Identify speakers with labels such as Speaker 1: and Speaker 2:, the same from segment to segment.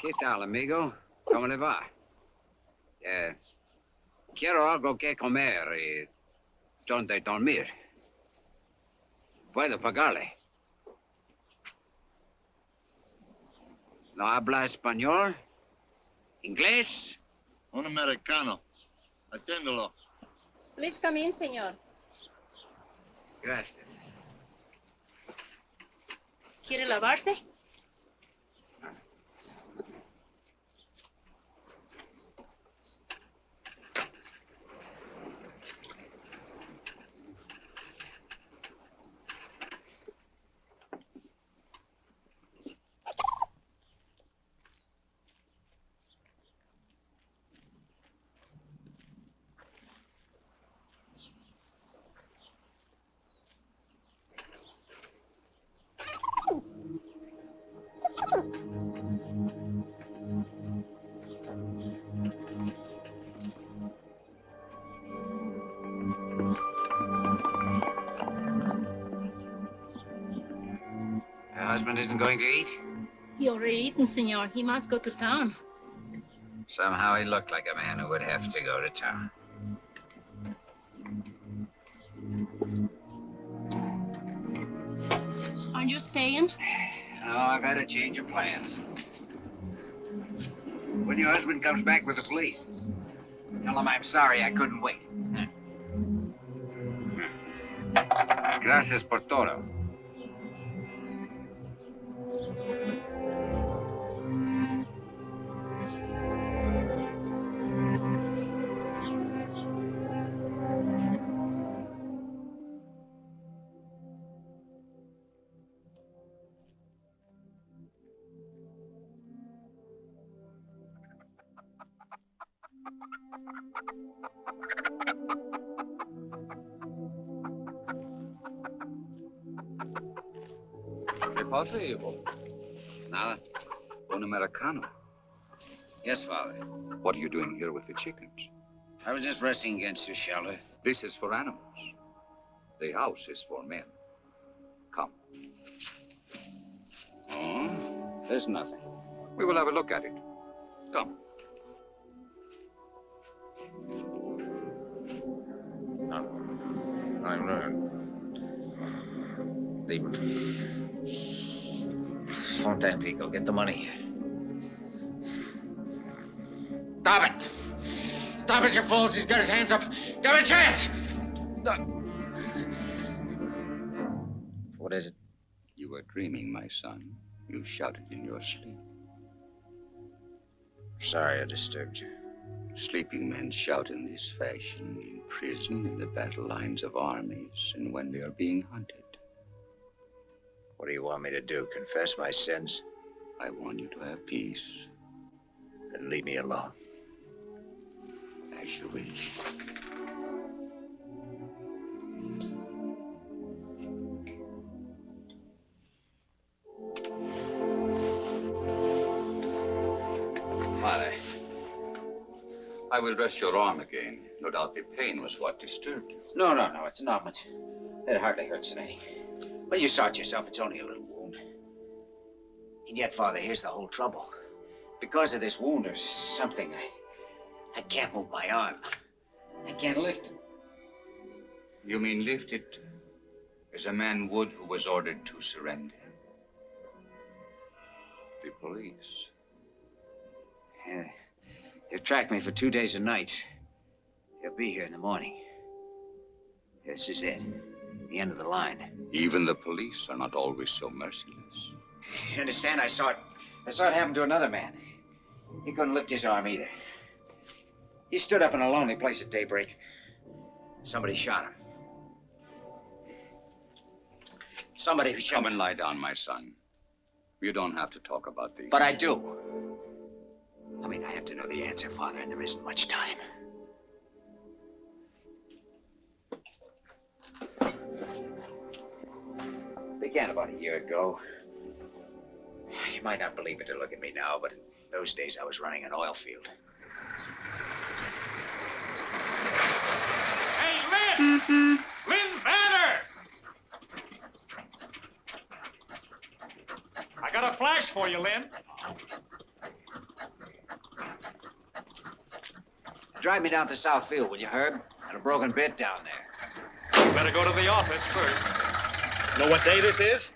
Speaker 1: ¿Qué tal, amigo? ¿Cómo le va? Quiero algo que comer y donde dormir. Puedo pagarle. ¿No habla español? ¿Inglés?
Speaker 2: Un americano. Atiéndolo.
Speaker 3: Please come in, señor.
Speaker 1: Gracias.
Speaker 3: ¿Quiere lavarse?
Speaker 1: Her husband isn't going to eat?
Speaker 3: He already eaten, senor. He must go to town.
Speaker 1: Somehow he looked like a man who would have to go to town.
Speaker 3: Aren't you staying?
Speaker 1: No, I've had a change of plans. When your husband comes back with the police, tell him I'm sorry I couldn't wait. Gracias por todo.
Speaker 4: ¿Qué pasa, hijo?
Speaker 1: Nada.
Speaker 4: Un americano.
Speaker 1: Yes, Father.
Speaker 4: What are you doing here with the chickens?
Speaker 1: I was just resting against your shelter.
Speaker 4: This is for animals. The house is for men. Come.
Speaker 1: Oh, there's nothing.
Speaker 4: We will have a look at it. Come.
Speaker 1: Fontaine, Pico, get the money. Stop it! Stop it, you fools! He's got his hands up. Give him a chance! What is it?
Speaker 4: You were dreaming, my son. You shouted in your sleep.
Speaker 1: Sorry I disturbed you.
Speaker 4: Sleeping men shout in this fashion in prison, in the battle lines of armies, and when they are being hunted.
Speaker 1: What do you want me to do? Confess my sins?
Speaker 4: I want you to have peace.
Speaker 1: Then leave me alone.
Speaker 4: As you wish.
Speaker 1: Father.
Speaker 4: I will dress your arm again. No doubt the pain was what disturbed you.
Speaker 1: No, it's an ointment. It hardly hurts any. Well, you saw it yourself. It's only a little wound. And yet, Father, here's the whole trouble. Because of this wound, there's something. I can't move my arm. I can't lift it.
Speaker 4: You mean lift it as a man would who was ordered to surrender? The police.
Speaker 1: Yeah. They've tracked me for 2 days and nights. They'll be here in the morning. This is it. The end of the line.
Speaker 4: Even the police are not always so merciless.
Speaker 1: You understand? I saw it happen to another man. He couldn't lift his arm either. He stood up in a lonely place at daybreak. Somebody shot him. Somebody who shot him.
Speaker 4: Come and lie down, my son. You don't have to talk about these.
Speaker 1: But I do. I mean, I have to know the answer, Father, and there isn't much time. Began about a year ago. You might not believe it to look at me now, but in those days I was running an oil field.
Speaker 5: Hey, Lin! Lin Vanner! I got a flash for you, Lin.
Speaker 1: Drive me down to South Field, will you, Herb? Got a broken bit down there.
Speaker 5: You better go to the office first. Know what day this is?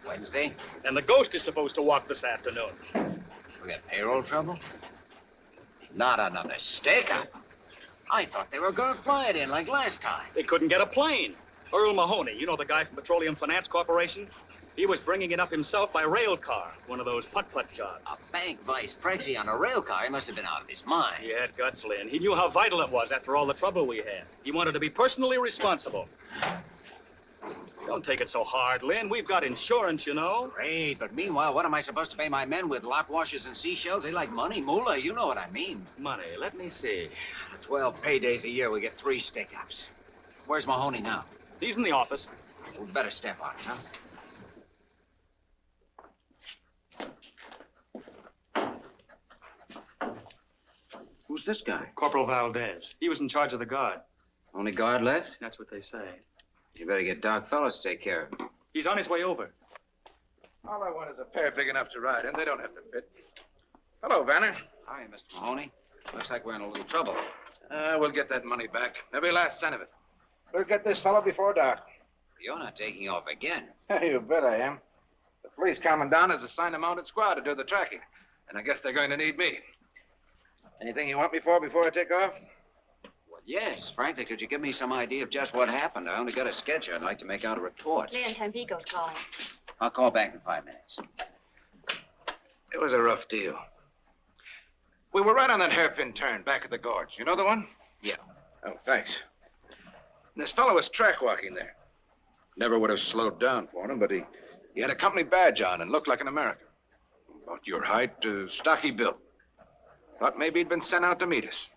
Speaker 1: Wednesday?
Speaker 5: And the ghost is supposed to walk this afternoon.
Speaker 1: We got payroll trouble? Not another stick-up. I thought they were going to fly it in like last time.
Speaker 5: They couldn't get a plane. Earl Mahoney, you know the guy from Petroleum Finance Corporation? He was bringing it up himself by rail car, one of those putt-putt jobs.
Speaker 1: A bank vice prezi on a rail car? He must have been out of his mind.
Speaker 5: He had guts, Lin. He knew how vital it was after all the trouble we had. He wanted to be personally responsible. Don't take it so hard, Lin. We've got insurance, you know.
Speaker 1: Great, but meanwhile, what am I supposed to pay my men with lock washers and seashells? They like money, moolah. You know what I mean.
Speaker 5: Money, let me see.
Speaker 1: 12 paydays a year, we get 3 stick-ups. Where's Mahoney now?
Speaker 5: He's in the office.
Speaker 1: We better step on it, huh? Who's this guy?
Speaker 5: Corporal Valdez. He was in charge of the guard.
Speaker 1: Only guard left?
Speaker 5: That's what they say.
Speaker 1: You better get Doc Fellows to take care of him.
Speaker 5: He's on his way over.
Speaker 6: All I want is a pair big enough to ride in. They don't have to fit. Hello, Vanner.
Speaker 1: Hi, Mr. Mahoney. Looks like we're in a little trouble.
Speaker 6: We'll get that money back. Every last cent of it. We'll get this fellow before dark.
Speaker 1: You're not taking off again.
Speaker 6: You bet I am. The police commandant has assigned a mounted squad to do the tracking. And I guess they're going to need me. Anything you want me for before I take off?
Speaker 1: Well, yes. Frankly, could you give me some idea of just what happened? I only got a sketch. I'd like to make out a report.
Speaker 3: Leon Tampico's calling.
Speaker 1: I'll call back in 5 minutes.
Speaker 6: It was a rough deal. We were right on that hairpin turn back at the gorge. You know the one?
Speaker 1: Yeah.
Speaker 6: Oh, thanks. This fellow was track walking there. Never would have slowed down for him, but he had a company badge on and looked like an American. About your height, stocky built. Thought maybe he'd been sent out to meet us.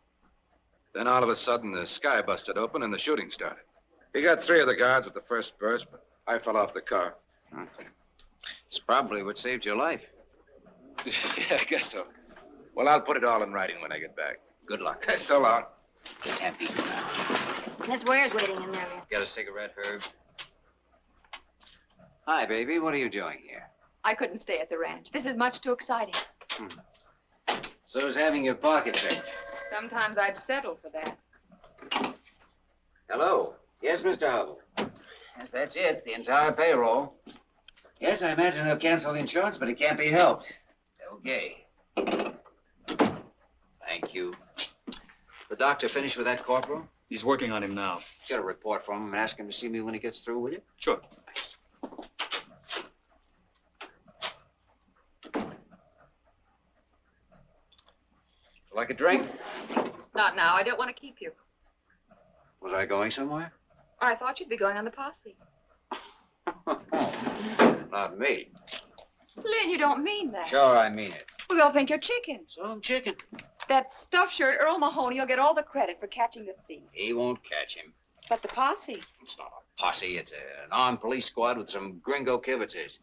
Speaker 6: Then all of a sudden, the sky busted open and the shooting started. He got 3 of the guards with the first burst, but I fell off the car.
Speaker 1: It's probably what saved your life.
Speaker 6: Yeah, I guess so. Well, I'll put it all in writing when I get back.
Speaker 1: Good luck.
Speaker 6: So long.
Speaker 1: Get Tampico now.
Speaker 3: Miss Ware's waiting in there, Leon.
Speaker 1: Got a cigarette, Herb? Hi, baby. What are you doing here?
Speaker 7: I couldn't stay at the ranch. This is much too exciting.
Speaker 1: So is having your pocket picked.
Speaker 7: Sometimes I'd settle for that.
Speaker 1: Hello. Yes, Mr. Hubble. Yes, that's it. The entire payroll. Yes, I imagine they'll cancel the insurance, but it can't be helped. Okay. Thank you. The doctor finished with that corporal?
Speaker 5: He's working on him now.
Speaker 1: Get a report from him and ask him to see me when he gets through, will you?
Speaker 5: Sure.
Speaker 1: Like a drink?
Speaker 7: Not now. I don't want to keep you.
Speaker 1: Was I going somewhere?
Speaker 7: I thought you'd be going on the posse.
Speaker 1: Not me.
Speaker 7: Lynn, you don't mean that.
Speaker 1: Sure, I mean it.
Speaker 7: Well, they'll think you're chicken.
Speaker 1: So I'm chicken.
Speaker 7: That stuffed shirt, Earl Mahoney, will get all the credit for catching the thief.
Speaker 1: He won't catch him.
Speaker 7: But the posse.
Speaker 1: It's not a posse. It's an armed police squad with some gringo kibitzers.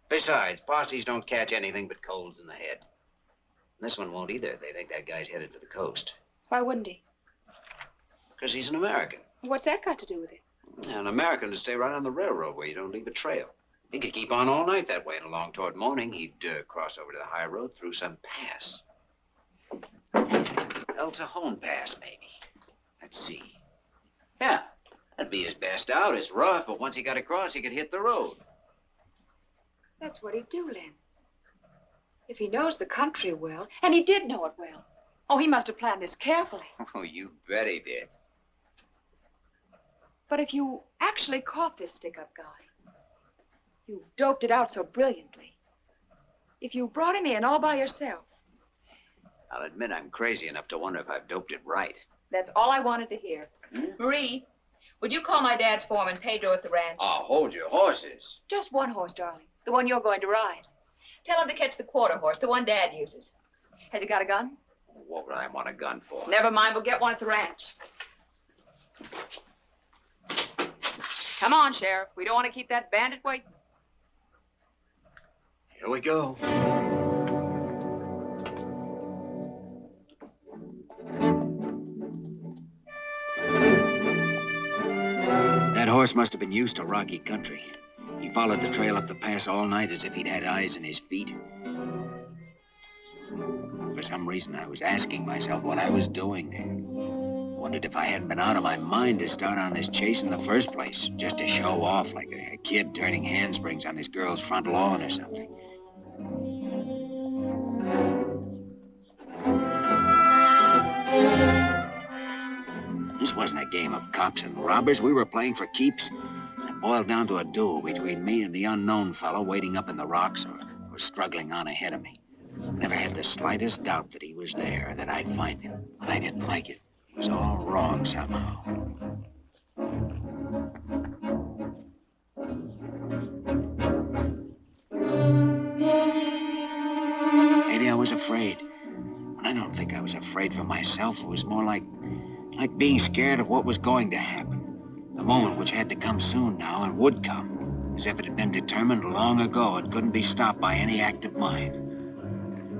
Speaker 1: Besides, posses don't catch anything but colds in the head. This one won't either. They think that guy's headed for the coast.
Speaker 7: Why wouldn't he?
Speaker 1: Because he's an American.
Speaker 7: What's that got to do with it?
Speaker 1: An American to stay right on the railroad where you don't leave a trail. He could keep on all night that way, and along toward morning, he'd cross over to the high road through some pass. El Cajon Pass, maybe. Let's see. Yeah, that'd be his best out. It's rough, but once he got across, he could hit the road.
Speaker 7: That's what he'd do, Lynn. If he knows the country well, and he did know it well. Oh, he must have planned this carefully.
Speaker 1: Oh, you bet he did.
Speaker 7: But if you actually caught this stick-up guy, you doped it out so brilliantly. If you brought him in all by yourself.
Speaker 1: I'll admit I'm crazy enough to wonder if I've doped it right.
Speaker 7: That's all I wanted to hear.
Speaker 8: Marie, would you call my dad's foreman, Pedro, at the ranch?
Speaker 1: Oh, hold your horses.
Speaker 7: Just one horse, darling. The one you're going to ride.
Speaker 8: Tell him to catch the quarter horse, the one Dad uses.
Speaker 7: Have you got a gun?
Speaker 1: What would I want a gun for?
Speaker 8: Never mind, we'll get one at the ranch.
Speaker 7: Come on, Sheriff. We don't want to keep that bandit waiting.
Speaker 1: Here we go. That horse must have been used to rocky country. He followed the trail up the pass all night as if he'd had eyes in his feet. For some reason, I was asking myself what I was doing there. Wondered if I hadn't been out of my mind to start on this chase in the first place, just to show off like a kid turning handsprings on his girl's front lawn or something. This wasn't a game of cops and robbers. We were playing for keeps. It boiled down to a duel between me and the unknown fellow waiting up in the rocks or struggling on ahead of me. Never had the slightest doubt that he was there, that I'd find him. But I didn't like it. It was all wrong somehow. Maybe I was afraid. But I don't think I was afraid for myself. It was more like being scared of what was going to happen. The moment which had to come soon now and would come. As if it had been determined long ago. It couldn't be stopped by any act of mine.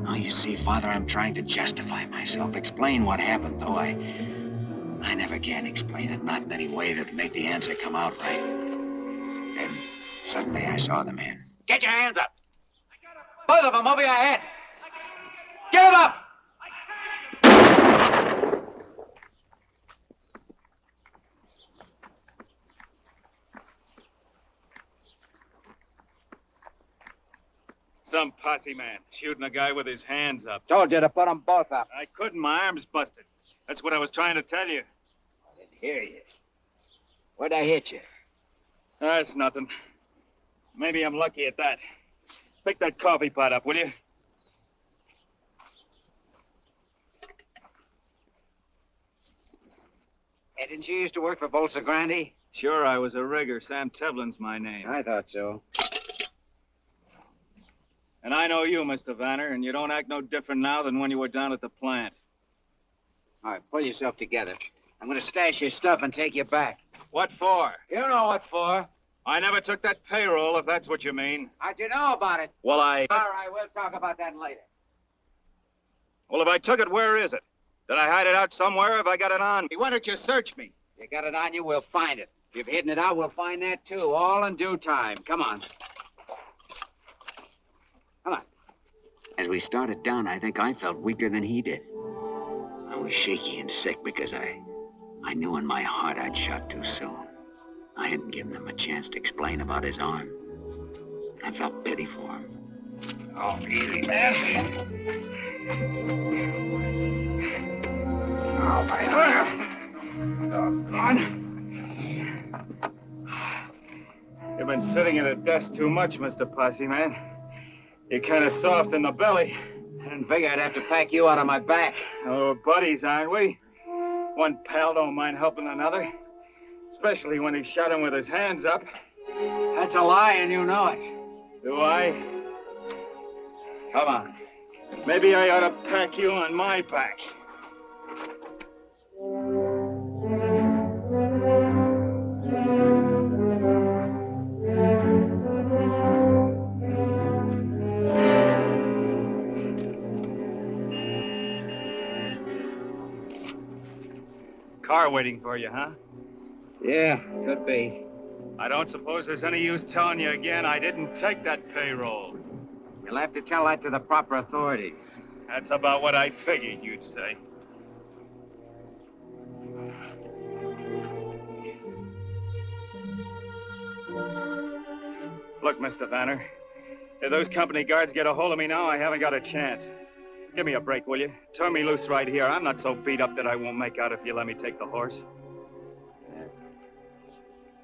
Speaker 1: Now, you see, Father, I'm trying to justify myself, explain what happened, though I never can explain it, not in any way that would make the answer come out right. Then, suddenly, I saw the man. Get your hands up! Both of them over your head! Get them up!
Speaker 5: Some posse man shooting a guy with his hands up.
Speaker 1: Told you to put them both up.
Speaker 5: I couldn't. My arm's busted. That's what I was trying to tell you.
Speaker 1: I didn't hear you. Where'd I hit you?
Speaker 5: That's nothing. Maybe I'm lucky at that. Pick that coffee pot up, will you?
Speaker 1: Hey, didn't you used to work for Bolsa Grande?
Speaker 5: Sure, I was a rigger. Sam Tevlin's my name.
Speaker 1: I thought so.
Speaker 5: And I know you, Mr. Vanner, and you don't act no different now than when you were down at the plant.
Speaker 1: All right, pull yourself together. I'm going to stash your stuff and take you back.
Speaker 5: What for?
Speaker 1: You know what for.
Speaker 5: I never took that payroll, if that's what you mean.
Speaker 1: How'd you know about it?
Speaker 5: Well,
Speaker 1: All right, we'll talk about that later.
Speaker 5: Well, if I took it, where is it? Did I hide it out somewhere? Have I got it on me?
Speaker 1: Why don't you search me? You got it on you, we'll find it. If you've hidden it out, we'll find that, too, all in due time. Come on. Come on. As we started down, I think I felt weaker than he did. I was shaky and sick because I knew in my heart I'd shot too soon. I hadn't given him a chance to explain about his arm. I felt pity for him. Oh, easy, man. Oh, my arm.
Speaker 5: Doggone. You've been sitting at a desk too much, Mr. Posse Man. You're kind of soft in the belly.
Speaker 1: I didn't figure I'd have to pack you out of my back.
Speaker 5: Oh, we're buddies, aren't we? One pal don't mind helping another. Especially when he shot him with his hands up.
Speaker 1: That's a lie, and you know it.
Speaker 5: Do I?
Speaker 1: Come on.
Speaker 5: Maybe I ought to pack you on my back. Car waiting for you, huh?
Speaker 1: Yeah, could be.
Speaker 5: I don't suppose there's any use telling you again I didn't take that payroll.
Speaker 1: You'll have to tell that to the proper authorities.
Speaker 5: That's about what I figured you'd say. Look, Mr. Vanner, if those company guards get a hold of me now, I haven't got a chance. Give me a break, will you? Turn me loose right here. I'm not so beat up that I won't make out if you let me take the horse.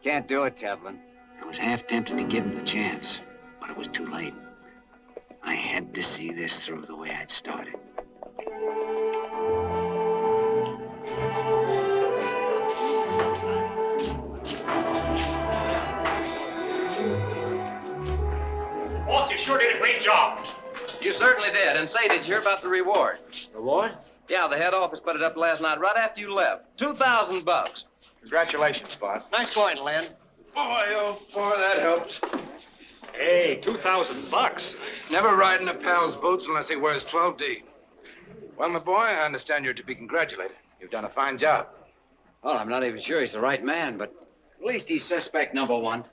Speaker 1: Can't do it, Tevlin. I was half tempted to give him the chance, but it was too late. I had to see this through the way I'd started.
Speaker 5: Walt, you sure did a great job.
Speaker 9: You certainly did. And say, did you hear about the reward?
Speaker 1: Reward?
Speaker 9: Yeah, the head office put it up last night right after you left. $2,000.
Speaker 6: Congratulations, boss.
Speaker 9: Nice point, Lin.
Speaker 6: Boy, oh, boy, that helps.
Speaker 5: Hey, $2,000.
Speaker 6: Never ride in a pal's boots unless he wears 12D. Well, my boy, I understand you're to be congratulated. You've done a fine job.
Speaker 1: Well, I'm not even sure he's the right man, but at least he's suspect number one.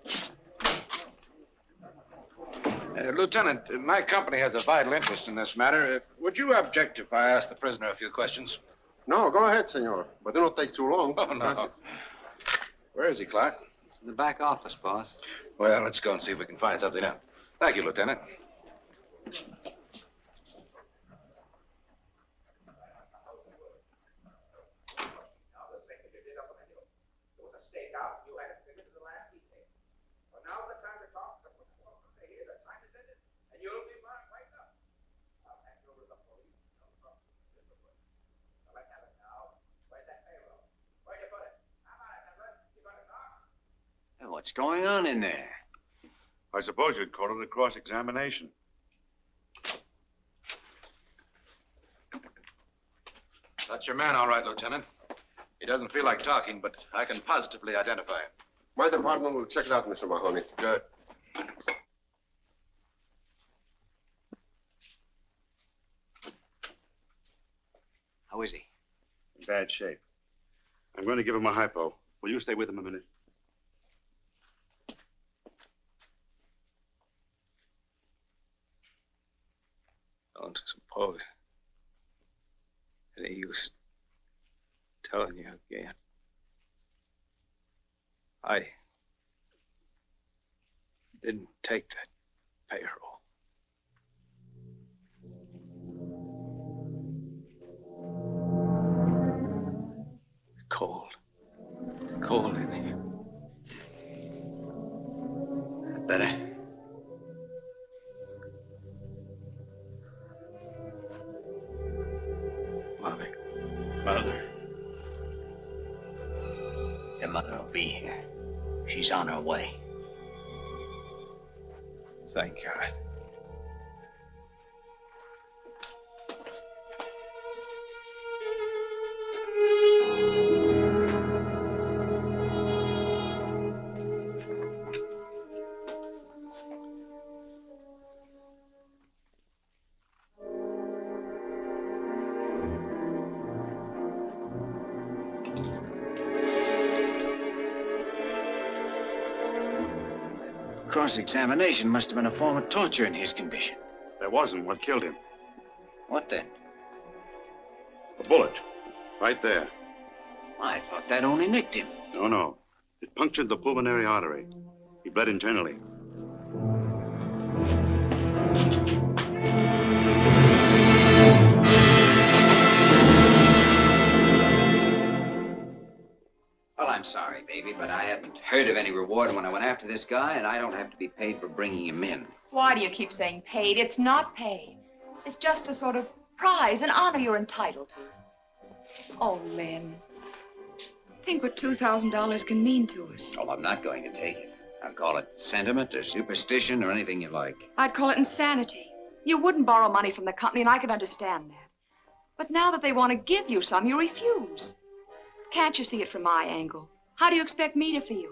Speaker 6: Lieutenant, my company has a vital interest in this matter. Would you object if I asked the prisoner a few questions?
Speaker 10: No, go ahead, senor. But don't take too long.
Speaker 6: Oh, no. Where is he, Clark?
Speaker 4: In the back office, boss.
Speaker 6: Well, let's go and see if we can find something out. Thank you, Lieutenant.
Speaker 1: What's going on in there?
Speaker 11: I suppose you'd call it a cross-examination.
Speaker 6: That's your man, all right, Lieutenant. He doesn't feel like talking, but I can positively identify him.
Speaker 10: My department will check it out, Mr. Mahoney.
Speaker 6: Good.
Speaker 1: How is he?
Speaker 11: In bad shape. I'm going to give him a hypo. Will you stay with him a minute?
Speaker 4: Don't suppose any use telling you again. I didn't take that payroll. It's cold. Cold in here.
Speaker 1: Better.
Speaker 4: Mother.
Speaker 1: Your mother will be here. She's on her way.
Speaker 4: Thank God.
Speaker 1: Cross-examination must have been a form of torture in his condition.
Speaker 11: There wasn't. What killed him?
Speaker 1: What then?
Speaker 11: A bullet. Right there.
Speaker 1: I thought that only nicked him.
Speaker 11: No. It punctured the pulmonary artery. He bled internally.
Speaker 1: Well, I'm sorry, baby, but I hadn't heard of any reward when I went after this guy, and I don't have to be paid for bringing him in.
Speaker 8: Why do you keep saying paid? It's not paid. It's just a sort of prize, an honor you're entitled to.
Speaker 7: Oh, Lin. Think what $2,000 can mean to us.
Speaker 1: Oh, I'm not going to take it. I'll call it sentiment or superstition or anything you like.
Speaker 7: I'd call it insanity.
Speaker 8: You wouldn't borrow money from the company, and I could understand that. But now that they want to give you some, you refuse. Can't you see it from my angle? How do you expect me to feel?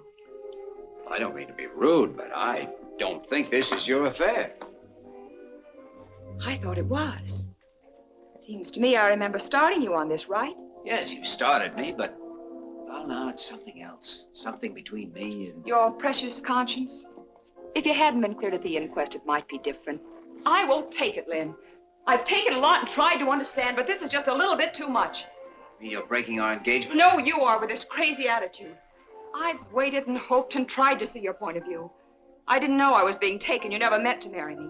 Speaker 1: I don't mean to be rude, but I don't think this is your affair.
Speaker 7: I thought it was. Seems to me I remember starting you on this, right?
Speaker 1: Yes, you started me, but, well, now it's something else. Something between me and...
Speaker 8: Your precious conscience? If you hadn't been cleared at the inquest, it might be different. I won't take it, Lin. I've taken a lot and tried to understand, but this is just a little bit too much.
Speaker 1: You're breaking our engagement?
Speaker 8: No, you are, with this crazy attitude. I've waited and hoped and tried to see your point of view. I didn't know I was being taken. You never meant to marry me.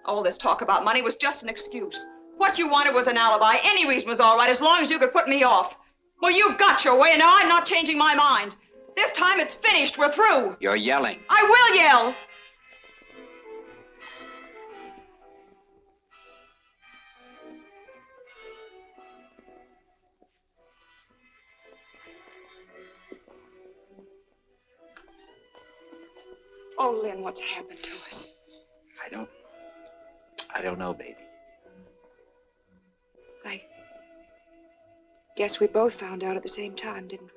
Speaker 8: All this talk about money was just an excuse. What you wanted was an alibi. Any reason was all right, as long as you could put me off. Well, you've got your way, and now I'm not changing my mind. This time it's finished. We're through.
Speaker 1: You're yelling.
Speaker 8: I will yell.
Speaker 7: Oh, Lin, what's happened to us?
Speaker 1: I don't know, baby.
Speaker 7: I guess we both found out at the same time, didn't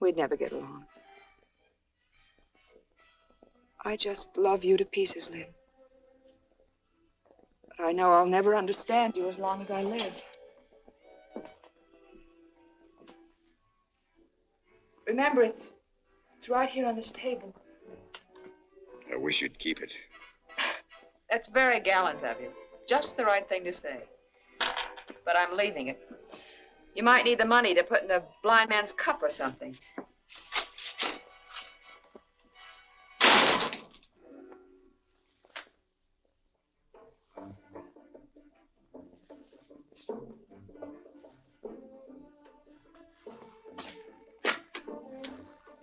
Speaker 7: we? We'd never get along. I just love you to pieces, Lin. But I know I'll never understand you as long as I live. Remember, it's right here on this table.
Speaker 4: we should keep it.
Speaker 8: That's very gallant of you. Just the right thing to say. But I'm leaving it. You might need the money to put in a blind man's cup or something.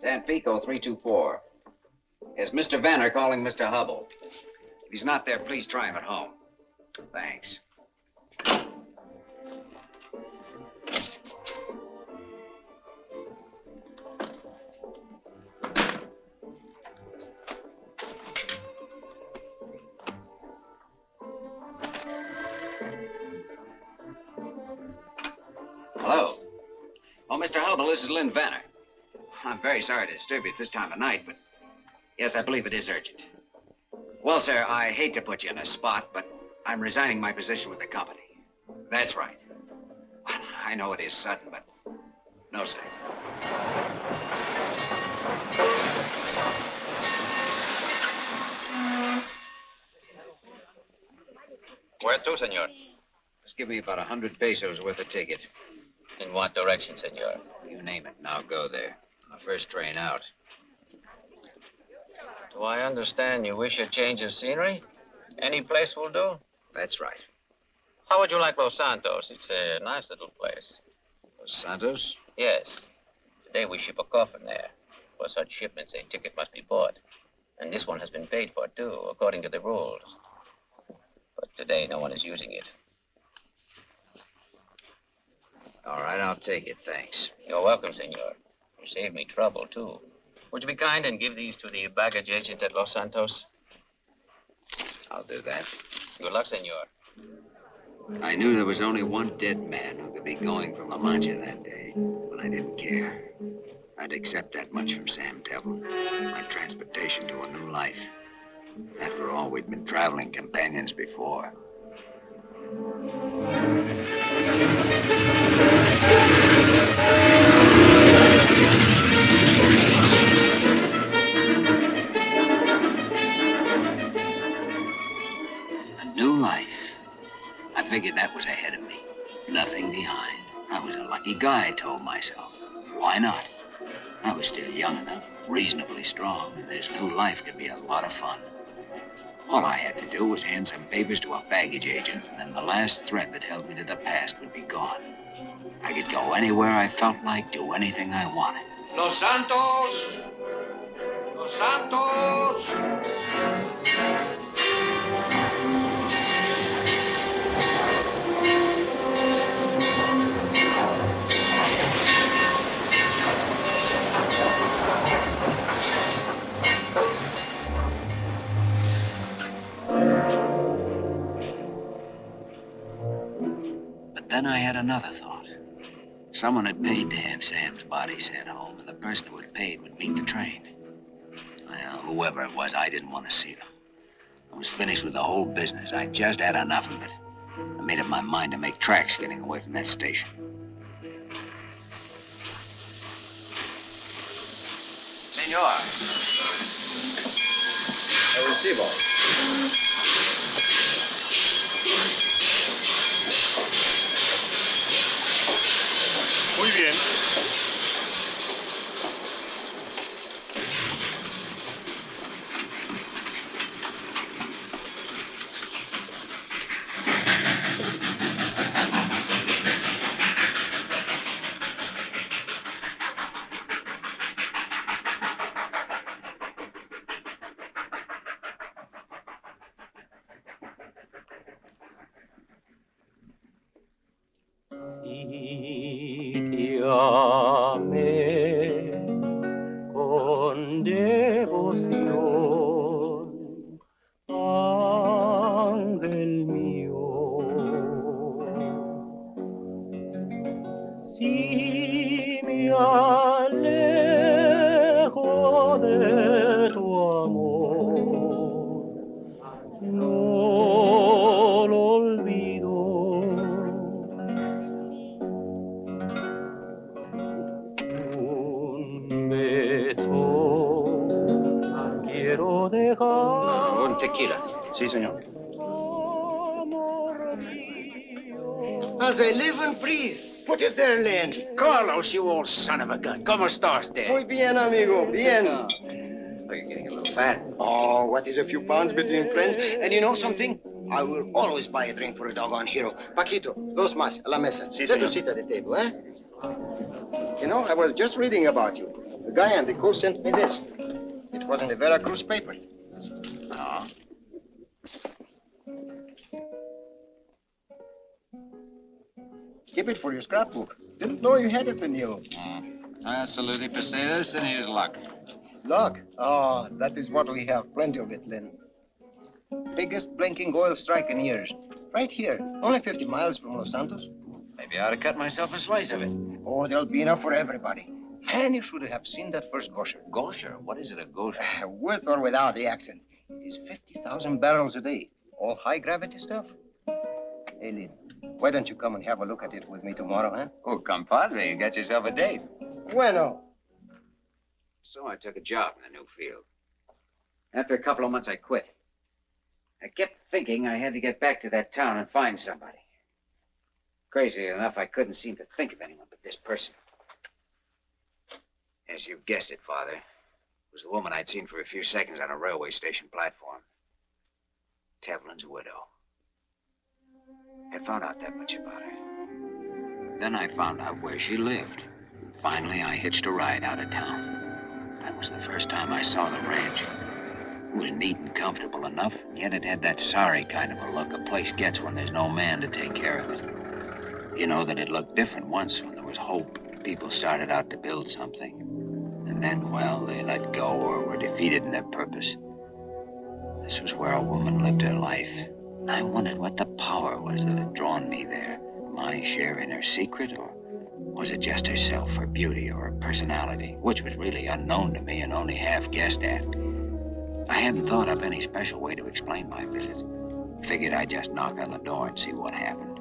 Speaker 1: Tampico 324. Is Mr. Vanner calling Mr. Hubble? If he's not there, please try him at home. Thanks. Hello. Oh, Mr. Hubble, this is Lin Vanner. I'm very sorry to disturb you at this time of night, but yes, I believe it is urgent. Well, sir, I hate to put you in a spot, but I'm resigning my position with the company. That's right. Well, I know it is sudden, but no, sir.
Speaker 9: Where to, senor?
Speaker 1: Just give me about 100 pesos worth of ticket.
Speaker 9: In what direction, senor?
Speaker 1: You name it, and I'll go there. On the first train out.
Speaker 9: Do I understand you wish a change of scenery? Any place will do?
Speaker 1: That's right.
Speaker 9: How would you like Los Santos? It's a nice little place.
Speaker 1: Los Santos?
Speaker 9: Yes. Today we ship a coffin there. For such shipments, a ticket must be bought. And this one has been paid for, too, according to the rules. But today, no one is using it.
Speaker 1: All right, I'll take it, thanks.
Speaker 9: You're welcome, senor. You saved me trouble, too. Would you be kind and give these to the baggage agent at Los Santos?
Speaker 1: I'll do that.
Speaker 9: Good luck, senor.
Speaker 1: I knew there was only one dead man who could be going from La Mancha that day, but I didn't care. I'd accept that much from Sam Temple. My transportation to a new life. After all, we'd been traveling companions before. A new life. I figured that was ahead of me. Nothing behind. I was a lucky guy, I told myself. Why not? I was still young enough, reasonably strong, and this new life could be a lot of fun. All I had to do was hand some papers to a baggage agent, and then the last thread that held me to the past would be gone. I could go anywhere I felt like, do anything I wanted.
Speaker 6: Los Santos! Los Santos!
Speaker 1: Then I had another thought. Someone had paid to have Sam's body sent home, and the person who had paid would meet the train. Well, whoever it was, I didn't want to see them. I was finished with the whole business. I just had enough of it. I made up my mind to make tracks getting away from that station. Senor.
Speaker 6: El recibo.
Speaker 11: Muy bien.
Speaker 12: Con devoción, ángel mío, si me alejo de tu amor, no lo olvido. Un beso quiero dejar.
Speaker 11: Si, senor.
Speaker 13: As I live and breathe. Put it there, Lin.
Speaker 1: Carlos, you old son of a gun. ¿Cómo estás, Dad?
Speaker 13: Muy bien, amigo. Bien.
Speaker 1: Oh, you're getting a little fat.
Speaker 13: Oh, what is a few pounds between friends? And you know something? I will always buy a drink for a doggone hero. Paquito, dos más, a la mesa.
Speaker 11: Si,
Speaker 13: Let
Speaker 11: senor.
Speaker 13: us sit at the table, eh? You know, I was just reading about you. The guy on the coast sent me this. It was in the Veracruz paper.
Speaker 1: Oh.
Speaker 13: Keep it for your scrapbook. Didn't know you had it in you.
Speaker 1: Salute Pesetas, and here's luck.
Speaker 13: Luck? Oh, that is what we have. Plenty of it, Lin. Biggest blinking oil strike in years. Right here. Only 50 miles from Los Santos.
Speaker 1: Maybe I ought to cut myself a slice of it.
Speaker 13: Oh, there'll be enough for everybody. And you should have seen that first gosher.
Speaker 1: Gosher? What is it, a gosher?
Speaker 13: With or without the accent. It is 50,000 barrels a day. All high-gravity stuff. Hey, Lin, why don't you come and have a look at it with me tomorrow, huh?
Speaker 1: Oh, compadre, you got yourself a date.
Speaker 13: Bueno.
Speaker 1: So I took a job in the new field. After a couple of months, I quit. I kept thinking I had to get back to that town and find somebody. Crazy enough, I couldn't seem to think of anyone but this person. As you guessed it, Father, it was the woman I'd seen for a few seconds on a railway station platform. Tevlin's widow. I found out that much about her. Then I found out where she lived. Finally, I hitched a ride out of town. That was the first time I saw the ranch. It was neat and comfortable enough, yet it had that sorry kind of a look a place gets when there's no man to take care of it. You know that it looked different once when there was hope. People started out to build something. And then, well, they let go or were defeated in their purpose. This was where a woman lived her life. I wondered what the power was that had drawn me there. My share in her secret, or was it just herself, her beauty, or her personality, which was really unknown to me and only half guessed at. I hadn't thought up any special way to explain my visit. Figured I'd just knock on the door and see what happened.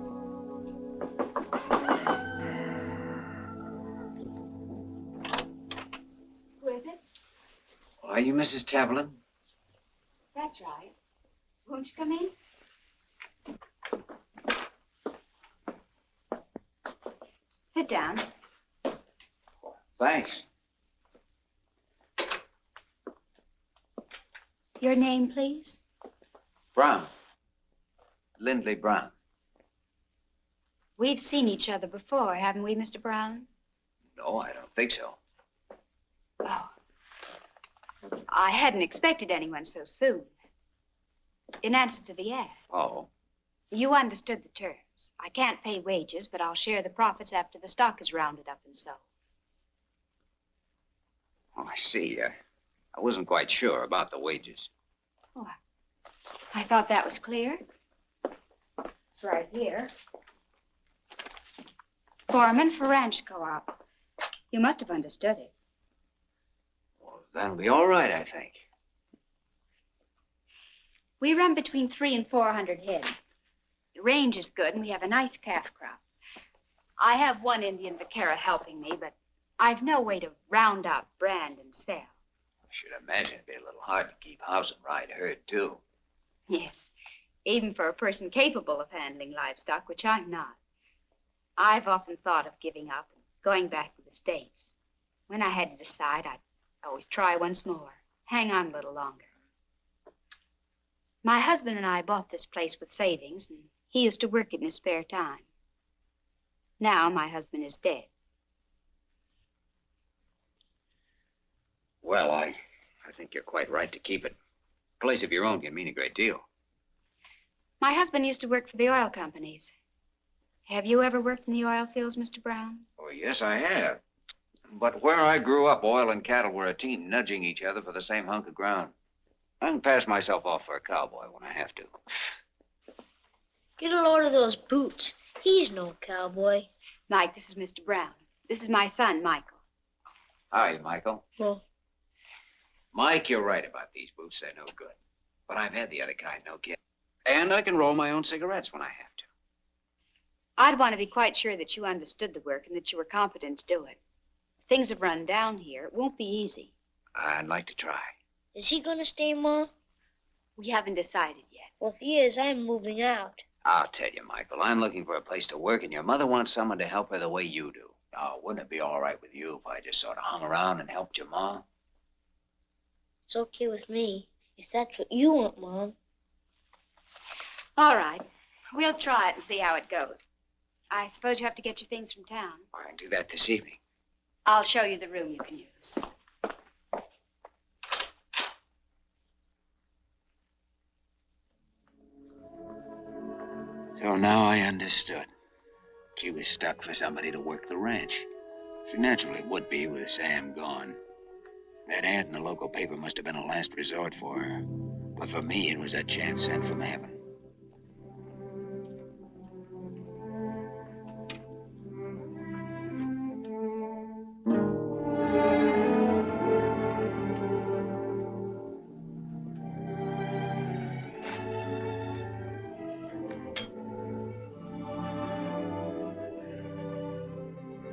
Speaker 7: Who is it?
Speaker 1: Are you Mrs. Tevlin?
Speaker 7: That's right. Won't you come in? Sit down.
Speaker 1: Thanks.
Speaker 7: Your name, please?
Speaker 1: Brown. Lindley Brown.
Speaker 7: We've seen each other before, haven't we, Mr. Brown?
Speaker 1: No, I don't think so.
Speaker 7: Oh. I hadn't expected anyone so soon. In answer to the ad.
Speaker 1: Oh.
Speaker 7: You understood the terms. I can't pay wages, but I'll share the profits after the stock is rounded up and sold.
Speaker 1: Oh, I see. I wasn't quite sure about the wages.
Speaker 7: Oh, I thought that was clear. It's right here. Foreman for ranch co-op. You must have understood it.
Speaker 1: Well, that'll be all right, I think.
Speaker 7: We run between 300 and 400 head. The range is good, and we have a nice calf crop. I have one Indian vaquero helping me, but I've no way to round up, brand, and sell.
Speaker 1: I should imagine it'd be a little hard to keep house and ride herd, too.
Speaker 7: Yes, even for a person capable of handling livestock, which I'm not. I've often thought of giving up and going back to the States. When I had to decide, I'd always try once more, hang on a little longer. My husband and I bought this place with savings, and he used to work it in his spare time. Now my husband is dead.
Speaker 1: Well, I think you're quite right to keep it. A place of your own can mean a great deal.
Speaker 7: My husband used to work for the oil companies. Have you ever worked in the oil fields, Mr. Brown?
Speaker 1: Oh, yes, I have. But where I grew up, oil and cattle were a team nudging each other for the same hunk of ground. I can pass myself off for a cowboy when I have to.
Speaker 14: Get a load of those boots. He's no cowboy.
Speaker 7: Mike, this is Mr. Brown. This is my son, Michael.
Speaker 1: Hi, Michael.
Speaker 14: Well,
Speaker 1: Mike, you're right about these boots. They're no good. But I've had the other kind, no kid. And I can roll my own cigarettes when I have to.
Speaker 7: I'd want to be quite sure that you understood the work and that you were competent to do it. Things have run down here. It won't be easy.
Speaker 1: I'd like to try.
Speaker 14: is he gonna stay, Ma?
Speaker 7: We haven't decided yet.
Speaker 14: Well, if he is, I'm moving out.
Speaker 1: I'll tell you, Michael, I'm looking for a place to work, and your mother wants someone to help her the way you do. Oh, wouldn't it be all right with you if I just sort of hung around and helped your mom?
Speaker 14: It's okay with me, if that's what you want, Mom.
Speaker 7: All right. We'll try it and see how it goes. I suppose you have to get your things from town.
Speaker 1: I can do that this evening.
Speaker 7: I'll show you the room you can use.
Speaker 1: So now I understood. She was stuck for somebody to work the ranch. She naturally would be with Sam gone. That ad in the local paper must have been a last resort for her. But for me, it was a chance sent from heaven.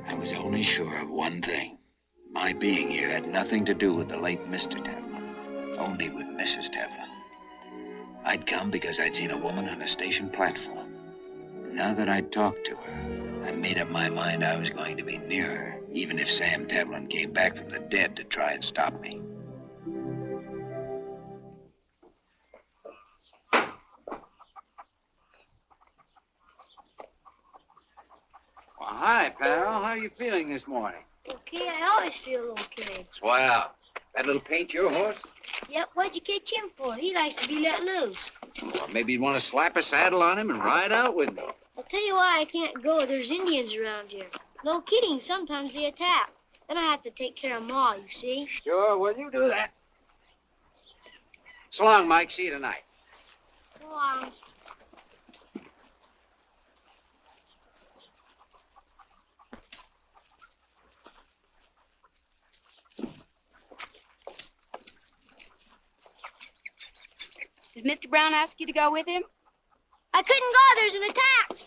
Speaker 1: I was only sure of one thing. My being here had nothing to do with the late Mr. Tevlin, only with Mrs. Tevlin. I'd come because I'd seen a woman on a station platform. Now that I'd talked to her, I made up my mind I was going to be near her, even if Sam Tevlin came back from the dead to try and stop me. Well, hi, pal. How are you feeling this morning?
Speaker 14: Okay, I always feel okay.
Speaker 1: Swell. That little paint your horse?
Speaker 14: Yep, what'd you catch him for? He likes to be let loose.
Speaker 1: Or maybe you'd want to slap a saddle on him and ride out with me.
Speaker 14: I'll tell you why I can't go. There's Indians around here. No kidding, sometimes they attack. Then I have to take care of Ma, you see.
Speaker 1: Sure, well, you do that. So long, Mike. See you tonight.
Speaker 14: So long.
Speaker 7: Did Mr. Brown ask you to go with him?
Speaker 14: I couldn't go. There's an attack.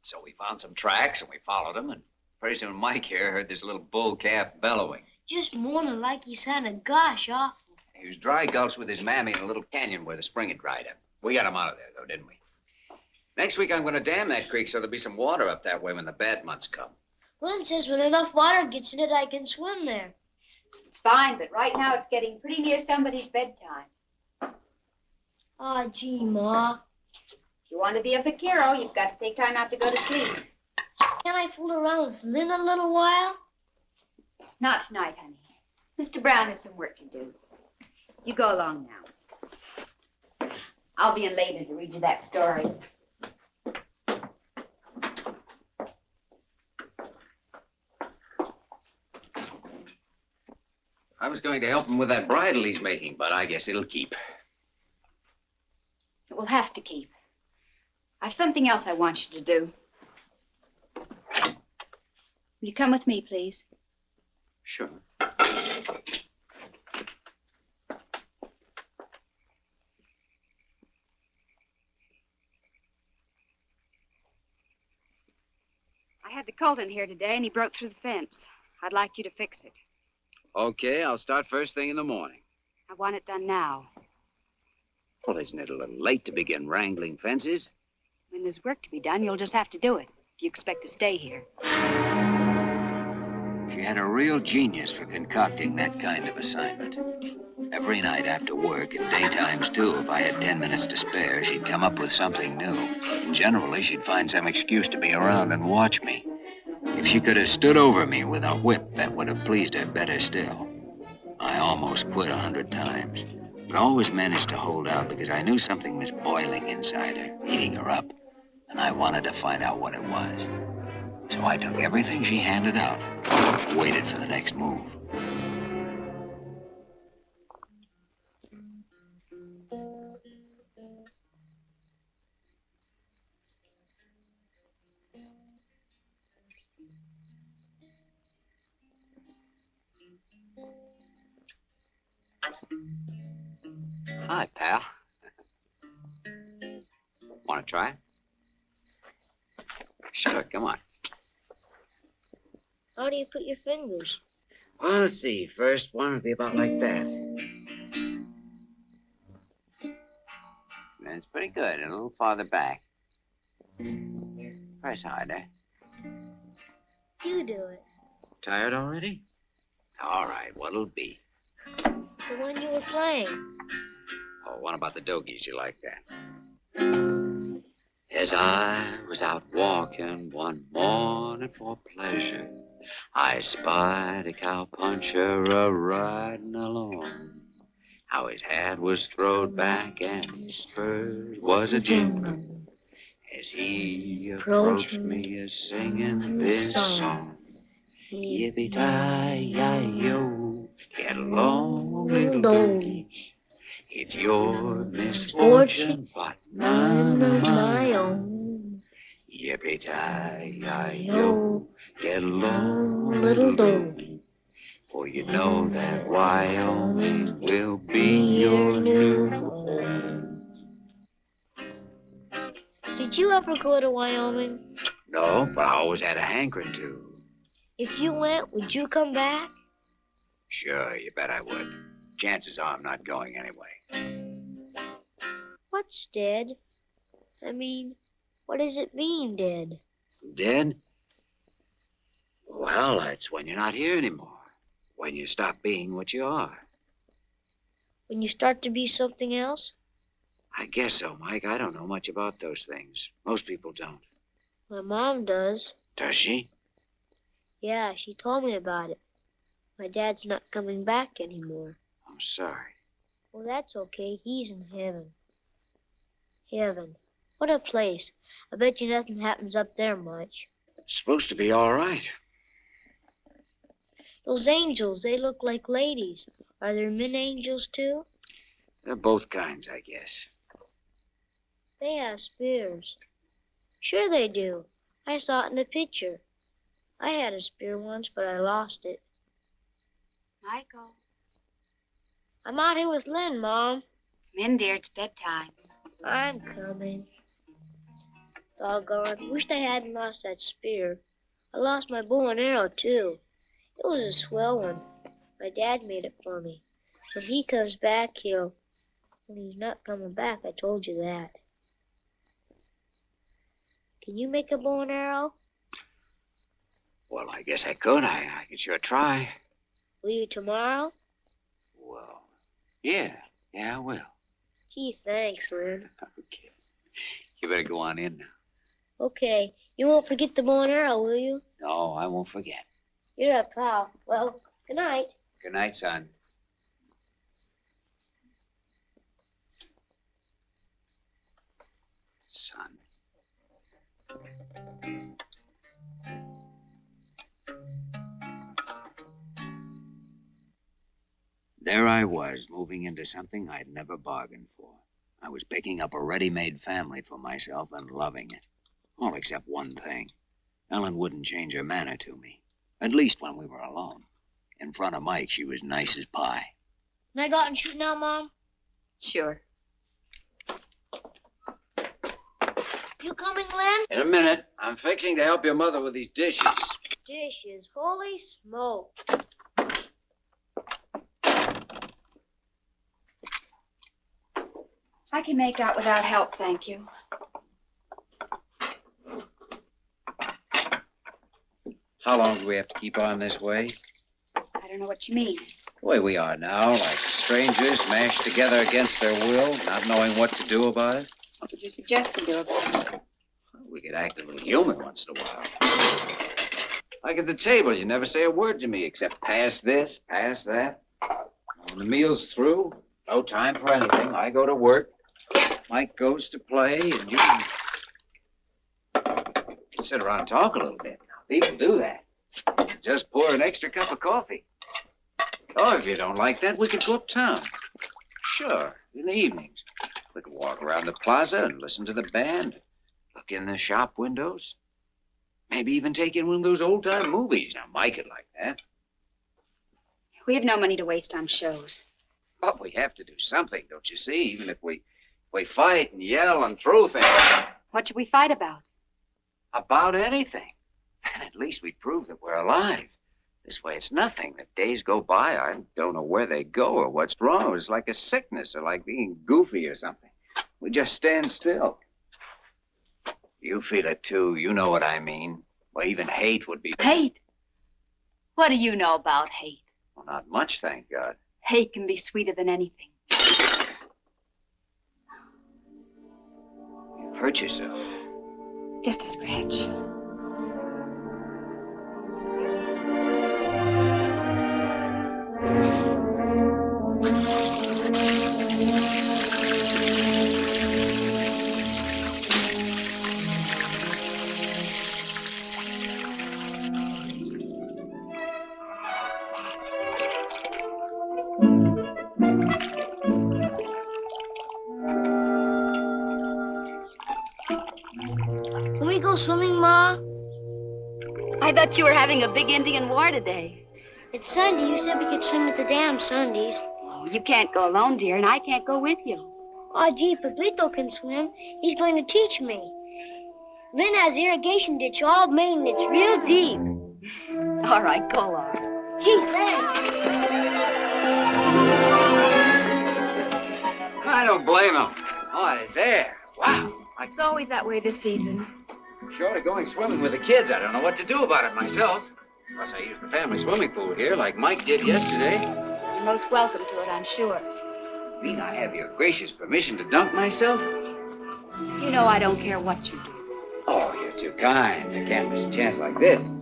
Speaker 1: So we found some tracks and we followed them, and pretty soon Mike here heard this little bull calf bellowing.
Speaker 14: Just moaning like he sounded gosh awful.
Speaker 1: He was dry gulched with his mammy in a little canyon where the spring had dried up. We got him out of there, though, didn't we? Next week, I'm going to dam that creek so there'll be some water up that way when the bad months come.
Speaker 14: Lynn says when enough water gets in it, I can swim there.
Speaker 7: It's fine, but right now it's getting pretty near somebody's bedtime.
Speaker 14: Aw, gee, Ma.
Speaker 7: If you want to be a vaquero, you've got to take time out to go to sleep.
Speaker 14: Can I fool around with Lynn a little while?
Speaker 7: Not tonight, honey. Mr. Brown has some work to do. You go along now. I'll be in later to read you that story.
Speaker 1: I was going to help him with that bridle he's making, but I guess it'll keep.
Speaker 7: It will have to keep. I've something else I want you to do. Will you come with me, please?
Speaker 4: Sure.
Speaker 7: I had the cult in here today, and he broke through the fence. I'd like you to fix it.
Speaker 4: Okay, I'll start first thing in the morning.
Speaker 7: I want it done now.
Speaker 4: Well, isn't it a little late to begin wrangling fences?
Speaker 7: When there's work to be done, you'll just have to do it if you expect to stay here.
Speaker 4: She had a real genius for concocting that kind of assignment. Every night after work, and daytimes too, if I had 10 minutes to spare, she'd come up with something new. And generally, she'd find some excuse to be around and watch me. If she could have stood over me with a whip, that would have pleased her better still. I almost quit 100 times, but always managed to hold out because I knew something was boiling inside her, eating her up, and I wanted to find out what it was. So I took everything she handed out, waited for the next move. Hi, pal. Want to try? Sure, come on.
Speaker 14: How do you put your fingers?
Speaker 4: Well, let's see. First one would be about like that. That's pretty good. And a little farther back. Press harder.
Speaker 14: You do it.
Speaker 4: Tired already? All right, what'll it be?
Speaker 14: The one you were playing.
Speaker 4: Oh, what about the dogies? You like that? As I was out walking one morning for pleasure, I spied a cowpuncher a-riding along. How his hat was throwed back and his spurs was a-jingling as he approached me a-singing this song. Yippee-ki-yi-yo, get along, little doggy. It's your misfortune, but none of my own. Yippee-ki-yi-yo, get along, little doggy. For you know that Wyoming will be your new home.
Speaker 14: Did you ever go to Wyoming?
Speaker 4: No, but I always had a hankering to.
Speaker 14: If you went, would you come back?
Speaker 4: Sure, you bet I would. Chances are I'm not going anyway.
Speaker 14: What's dead? I mean, what does it mean, dead?
Speaker 4: Dead? Well, that's when you're not here anymore. When you stop being what you are.
Speaker 14: When you start to be something else?
Speaker 4: I guess so, Mike. I don't know much about those things. Most people don't.
Speaker 14: My mom does.
Speaker 4: Does she?
Speaker 14: Yeah, she told me about it. My dad's not coming back anymore.
Speaker 4: I'm sorry.
Speaker 14: Well, that's okay. He's in heaven. Heaven. What a place. I bet you nothing happens up there much.
Speaker 4: It's supposed to be all right.
Speaker 14: Those angels, they look like ladies. Are there men angels, too?
Speaker 4: They're both kinds, I guess.
Speaker 14: They have spears. Sure they do. I saw it in the picture. I had a spear once, but I lost it.
Speaker 7: Michael.
Speaker 14: I'm out here with Lin, Mom.
Speaker 7: Come in, dear. It's bedtime.
Speaker 14: I'm coming. Doggone. Wished I hadn't lost that spear. I lost my bow and arrow, too. It was a swell one. My dad made it for me. When he comes back, he'll... When he's not coming back, I told you that. Can you make a bow and arrow?
Speaker 4: Well, I guess I could. I could sure try.
Speaker 14: Will you tomorrow?
Speaker 4: Well, yeah, I will.
Speaker 14: Gee, thanks, Lin.
Speaker 4: Okay. You better go on in now.
Speaker 14: Okay. You won't forget the bow and arrow, will you?
Speaker 4: No, I won't forget.
Speaker 14: You're a pal. Well, good night.
Speaker 4: Good night, son. Son. There I was, moving into something I'd never bargained for. I was picking up a ready-made family for myself and loving it. All except one thing. Ellen wouldn't change her manner to me. At least when we were alone. In front of Mike, she was nice as pie.
Speaker 14: Can I go out and shoot now, Mom?
Speaker 7: Sure.
Speaker 14: You coming, Lin?
Speaker 1: In a minute. I'm fixing to help your mother with these dishes.
Speaker 14: Dishes. Holy smoke.
Speaker 7: I can make out without help, thank you.
Speaker 1: How long do we have to keep on this way?
Speaker 7: I don't know what you mean.
Speaker 1: The way we are now, like strangers mashed together against their will, not knowing what to do about it.
Speaker 7: What would you suggest we do about it?
Speaker 1: We could act a little human once in a while. Like at the table, you never say a word to me except pass this, pass that. When the meal's through, no time for anything. I go to work. Mike goes to play, and you can sit around and talk a little bit. People do that. Just pour an extra cup of coffee. Oh, if you don't like that, we could go uptown. Sure, in the evenings. We could walk around the plaza and listen to the band. Look in the shop windows. Maybe even take in one of those old-time movies. Now, Mike would like that.
Speaker 7: We have no money to waste on shows.
Speaker 1: But we have to do something, don't you see? Even if we fight and yell and throw things.
Speaker 7: What should we fight about?
Speaker 1: About anything. And at least we prove that we're alive. This way it's nothing. The days go by, I don't know where they go or what's wrong. It's like a sickness or like being goofy or something. We just stand still. You feel it too. You know what I mean. Well, even hate would be...
Speaker 7: Hate? What do you know about hate?
Speaker 1: Well, not much, thank God.
Speaker 7: Hate can be sweeter than anything.
Speaker 1: You've hurt yourself.
Speaker 7: It's just a scratch.
Speaker 14: Can we go swimming, Ma?
Speaker 7: I thought you were having a big Indian war today.
Speaker 14: It's Sunday. You said we could swim at the dam Sundays.
Speaker 7: Oh, you can't go alone, dear, and I can't go with you.
Speaker 14: Oh, gee, Pablito can swim. He's going to teach me. Lin has the irrigation ditch all made, and it's real deep.
Speaker 7: All right, go on.
Speaker 14: Gee, thanks.
Speaker 1: I don't blame him. Oh, it's there. Wow.
Speaker 7: It's always that way this season.
Speaker 1: Short of going swimming with the kids, I don't know what to do about it myself. Plus, I use the family swimming pool here like Mike did yesterday.
Speaker 7: You're most welcome to it, I'm sure.
Speaker 1: Mean I have your gracious permission to dunk myself?
Speaker 7: You know I don't care what you do.
Speaker 1: Oh, you're too kind. I can't miss a chance like this.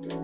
Speaker 1: You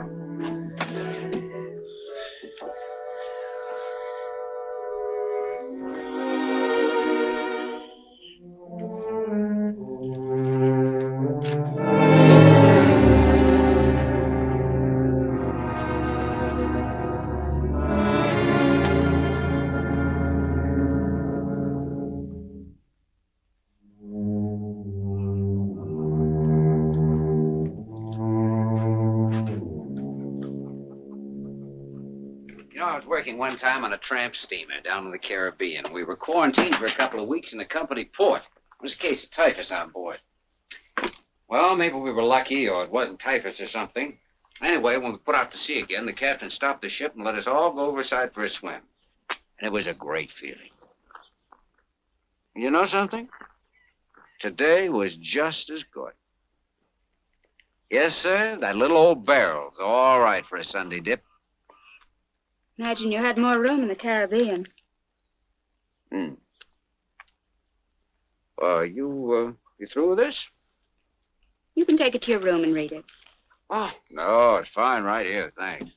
Speaker 1: know, I was working one time on a tramp steamer down in the Caribbean. We were quarantined for a couple of weeks in a company port. There was a case of typhus on board. Well, maybe we were lucky, or it wasn't typhus or something. Anyway, when we put out to sea again, the captain stopped the ship and let us all go overside for a swim. And it was a great feeling. You know something? Today was just as good. Yes, sir, that little old barrel's all right for a Sunday dip.
Speaker 7: Imagine you had more room in the Caribbean.
Speaker 1: You through with this?
Speaker 7: You can take it to your room and read it.
Speaker 1: Oh, no, it's fine right here, thanks.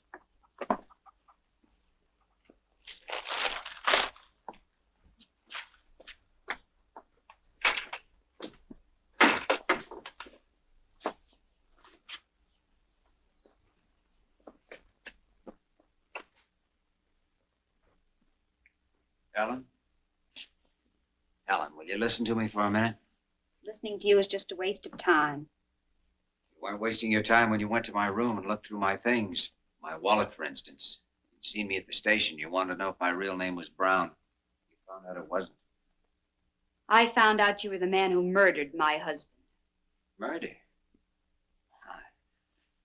Speaker 1: Ellen? Ellen, will you listen to me for a minute?
Speaker 7: Listening to you is just a waste of time.
Speaker 1: You weren't wasting your time when you went to my room and looked through my things. My wallet, for instance. You'd seen me at the station. You wanted to know if my real name was Brown. You found out it wasn't.
Speaker 7: I found out you were the man who murdered my husband.
Speaker 1: Murder?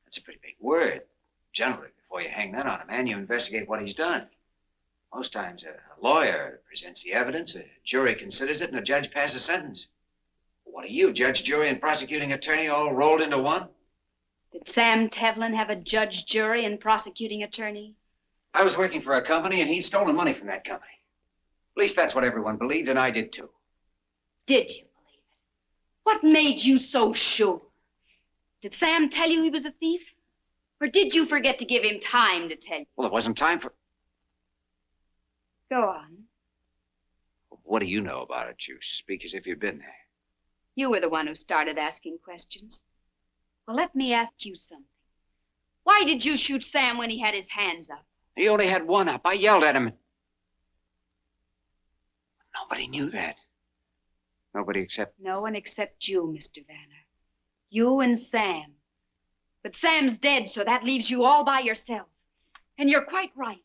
Speaker 1: That's a pretty big word. Generally, before you hang that on a man, you investigate what he's done. Most times, a lawyer presents the evidence, a jury considers it, and a judge passes sentence. What are you, judge, jury, and prosecuting attorney all rolled into one?
Speaker 7: Did Sam Tevlin have a judge, jury, and prosecuting attorney?
Speaker 1: I was working for a company, and he'd stolen money from that company. At least that's what everyone believed, and I did too.
Speaker 7: Did you believe it? What made you so sure? Did Sam tell you he was a thief? Or did you forget to give him time to tell you?
Speaker 1: Well, there wasn't time for...
Speaker 7: Go on.
Speaker 1: What do you know about it? You speak as if you'd been there.
Speaker 7: You were the one who started asking questions. Well, let me ask you something. Why did you shoot Sam when he had his hands up?
Speaker 1: He only had one up. I yelled at him. Nobody knew that. Nobody except...
Speaker 7: No one except you, Mr. Vanner. You and Sam. But Sam's dead, so that leaves you all by yourself. And you're quite right.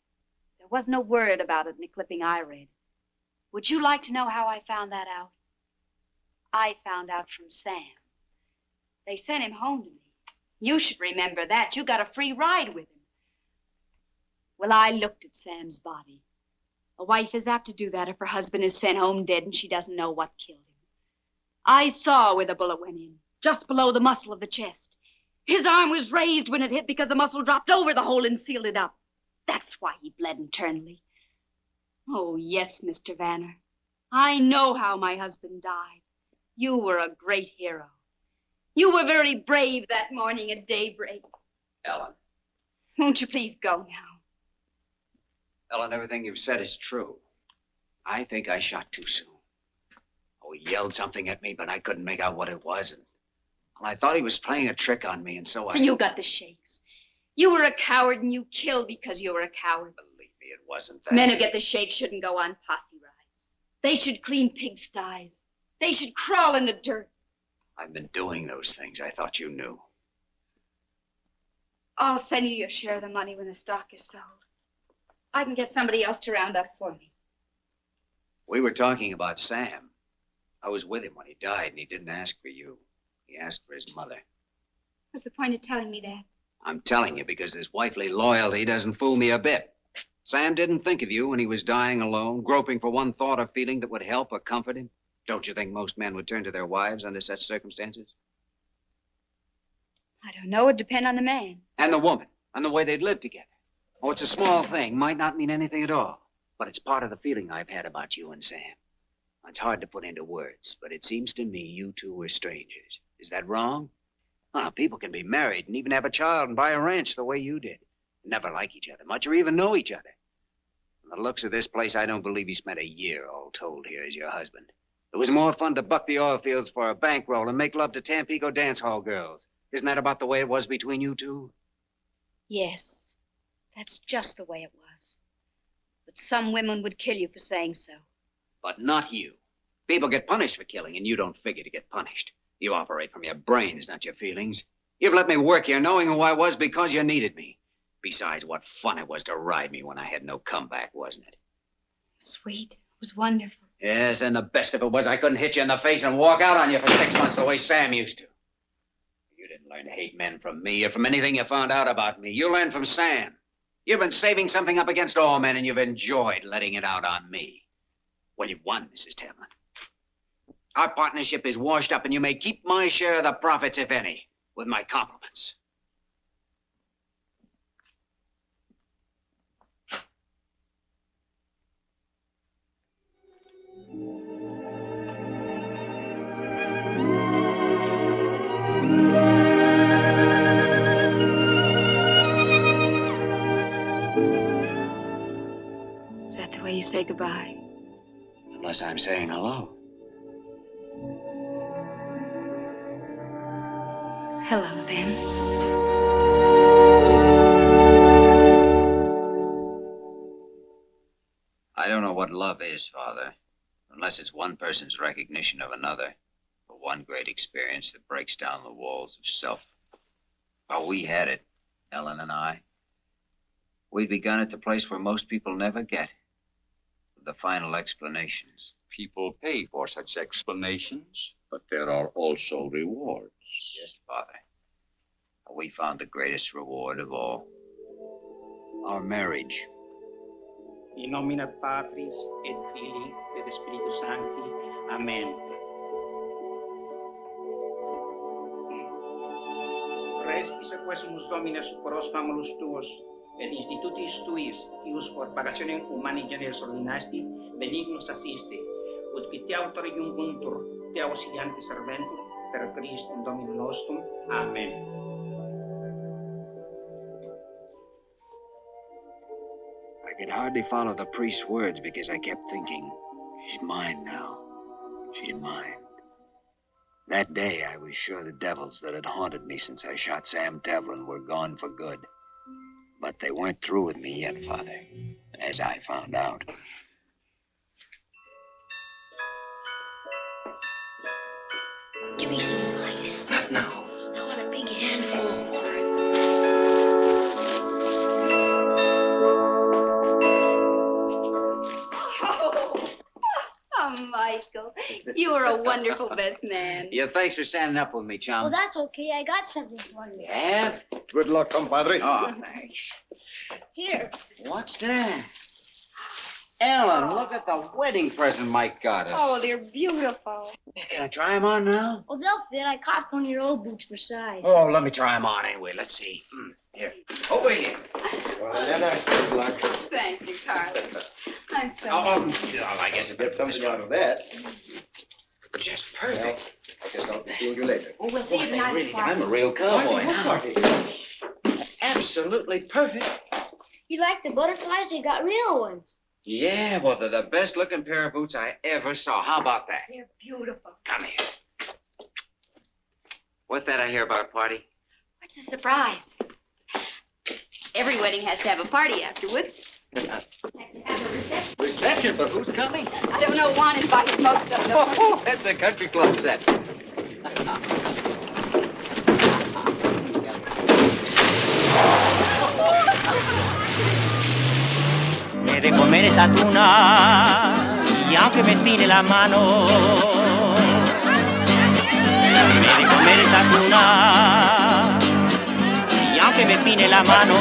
Speaker 7: There was no word about it in the clipping I read. Would you like to know how I found that out? I found out from Sam. They sent him home to me. You should remember that. You got a free ride with him. Well, I looked at Sam's body. A wife is apt to do that if her husband is sent home dead and she doesn't know what killed him. I saw where the bullet went in, just below the muscle of the chest. His arm was raised when it hit because the muscle dropped over the hole and sealed it up. That's why he bled internally. Oh, yes, Mr. Vanner. I know how my husband died. You were a great hero. You were very brave that morning at daybreak.
Speaker 1: Ellen.
Speaker 7: Won't you please go now?
Speaker 1: Ellen, everything you've said is true. I think I shot too soon. Oh, he yelled something at me, but I couldn't make out what it was. And I thought he was playing a trick on me, and so I...
Speaker 7: You got the shakes. You were a coward, and you killed because you were a coward.
Speaker 1: Believe me, it wasn't that.
Speaker 7: Men who get the shakes shouldn't go on posse rides. They should clean pigsties. They should crawl in the dirt.
Speaker 1: I've been doing those things. I thought you knew.
Speaker 7: I'll send you your share of the money when the stock is sold. I can get somebody else to round up for me.
Speaker 1: We were talking about Sam. I was with him when he died, and he didn't ask for you. He asked for his mother.
Speaker 7: What's the point of telling me that?
Speaker 1: I'm telling you because his wifely loyalty doesn't fool me a bit. Sam didn't think of you when he was dying alone, groping for one thought or feeling that would help or comfort him. Don't you think most men would turn to their wives under such circumstances?
Speaker 7: I don't know. It'd depend on the man.
Speaker 1: And the woman, and the way they'd live together. Oh, it's a small thing, might not mean anything at all. But it's part of the feeling I've had about you and Sam. It's hard to put into words, but it seems to me you two were strangers. Is that wrong? Ah, people can be married and even have a child and buy a ranch the way you did. Never like each other much or even know each other. From the looks of this place, I don't believe you spent a year all told here as your husband. It was more fun to buck the oil fields for a bankroll and make love to Tampico dance hall girls. Isn't that about the way it was between you two?
Speaker 7: Yes, that's just the way it was. But some women would kill you for saying so.
Speaker 1: But not you. People get punished for killing, and you don't figure to get punished. You operate from your brains, not your feelings. You've let me work here knowing who I was because you needed me. Besides, what fun it was to ride me when I had no comeback, wasn't it?
Speaker 7: Sweet. It was wonderful.
Speaker 1: Yes, and the best of it was I couldn't hit you in the face and walk out on you for 6 months the way Sam used to. You didn't learn to hate men from me or from anything you found out about me. You learned from Sam. You've been saving something up against all men, and you've enjoyed letting it out on me. Well, you've won, Mrs. Tamlin. Our partnership is washed up, and you may keep my share of the profits, if any, with my compliments.
Speaker 7: Is that the way you say goodbye?
Speaker 1: Unless I'm saying hello.
Speaker 7: Hello, then.
Speaker 4: I don't know what love is, Father, unless it's one person's recognition of another, or one great experience that breaks down the walls of self. Oh, we had it, Ellen and I. We'd begun at the place where most people never get, with the final explanations.
Speaker 15: People pay for such explanations, but there are also rewards.
Speaker 4: Yes, Father. We found the greatest reward of all. Our marriage.
Speaker 16: In nomine Patris et Filii et Spiritus Sancti. Amen. Respice quesumus Domine superos famulus tuos, et institutis tuis, ius por pagationem humani generis ordinasti, benignus assiste, ut qui te autori iuncuntur, te auxilianti serventur, per Christum Dominum nostrum. Amen.
Speaker 1: I could hardly follow the priest's words because I kept thinking, she's mine now. She's mine. That day, I was sure the devils that had haunted me since I shot Sam Devlin were gone for good. But they weren't through with me yet, Father, as I found out.
Speaker 14: Give me some ice.
Speaker 1: Not now.
Speaker 14: I want a big handful.
Speaker 7: Oh, Michael, you are a wonderful best man.
Speaker 1: Yeah, thanks for standing up with me, chum.
Speaker 14: Well, that's okay. I got something for you.
Speaker 1: Yeah?
Speaker 10: Good luck, compadre.
Speaker 1: Oh, thanks.
Speaker 14: Here.
Speaker 1: What's that? Ellen, look at the wedding present Mike got us.
Speaker 7: Oh, they're beautiful.
Speaker 1: Can I try them on now?
Speaker 14: Well, they'll fit. I caught one of your old boots for size.
Speaker 1: Oh, let me try them on anyway. Let's see. Here. Over here.
Speaker 10: Good luck.
Speaker 7: Thank you, Carlos. I'm so
Speaker 1: Well, I guess it
Speaker 10: Get something out of that.
Speaker 1: just perfect.
Speaker 10: Well, I guess I'll be seeing you later.
Speaker 14: Oh, we'll see you tonight.
Speaker 1: Really, I'm a real cowboy now.
Speaker 10: Party.
Speaker 1: Absolutely perfect.
Speaker 14: You like the butterflies? They got real ones.
Speaker 1: Yeah, well, they're the best looking pair of boots I ever saw. How about that?
Speaker 7: They're beautiful.
Speaker 1: Come here. What's that I hear about a party?
Speaker 7: What's the surprise? Every wedding has to have a party afterwards.
Speaker 1: Reception, but who's coming?
Speaker 7: I don't know. Juan invited most of them.
Speaker 1: Oh, that's a country club set.
Speaker 12: Me de comer esa tuna y aunque me tire la mano, me de comer esa tuna y aunque me pine la mano,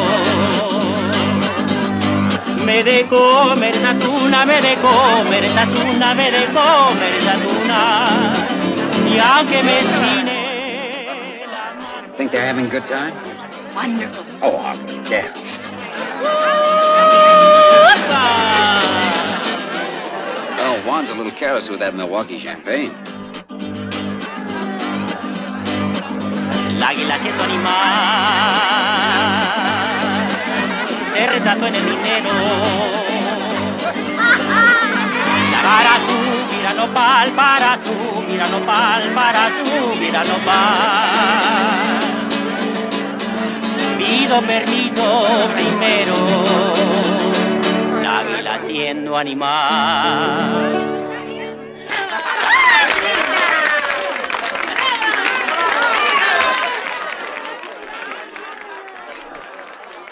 Speaker 12: me de comer esa tuna, me de comer esa tuna, me de comer esa tuna y aunque me pine la mano.
Speaker 1: Think they're having a good time?
Speaker 7: Wonderful.
Speaker 1: Oh, I'll be damned. Oh, Juan's a little careless with that Milwaukee champagne.
Speaker 12: águila siendo animal, se resaltó en el dinero. Para subir a nopal, para subir a nopal, para subir a nopal. Pido permiso primero, la águila siendo animal.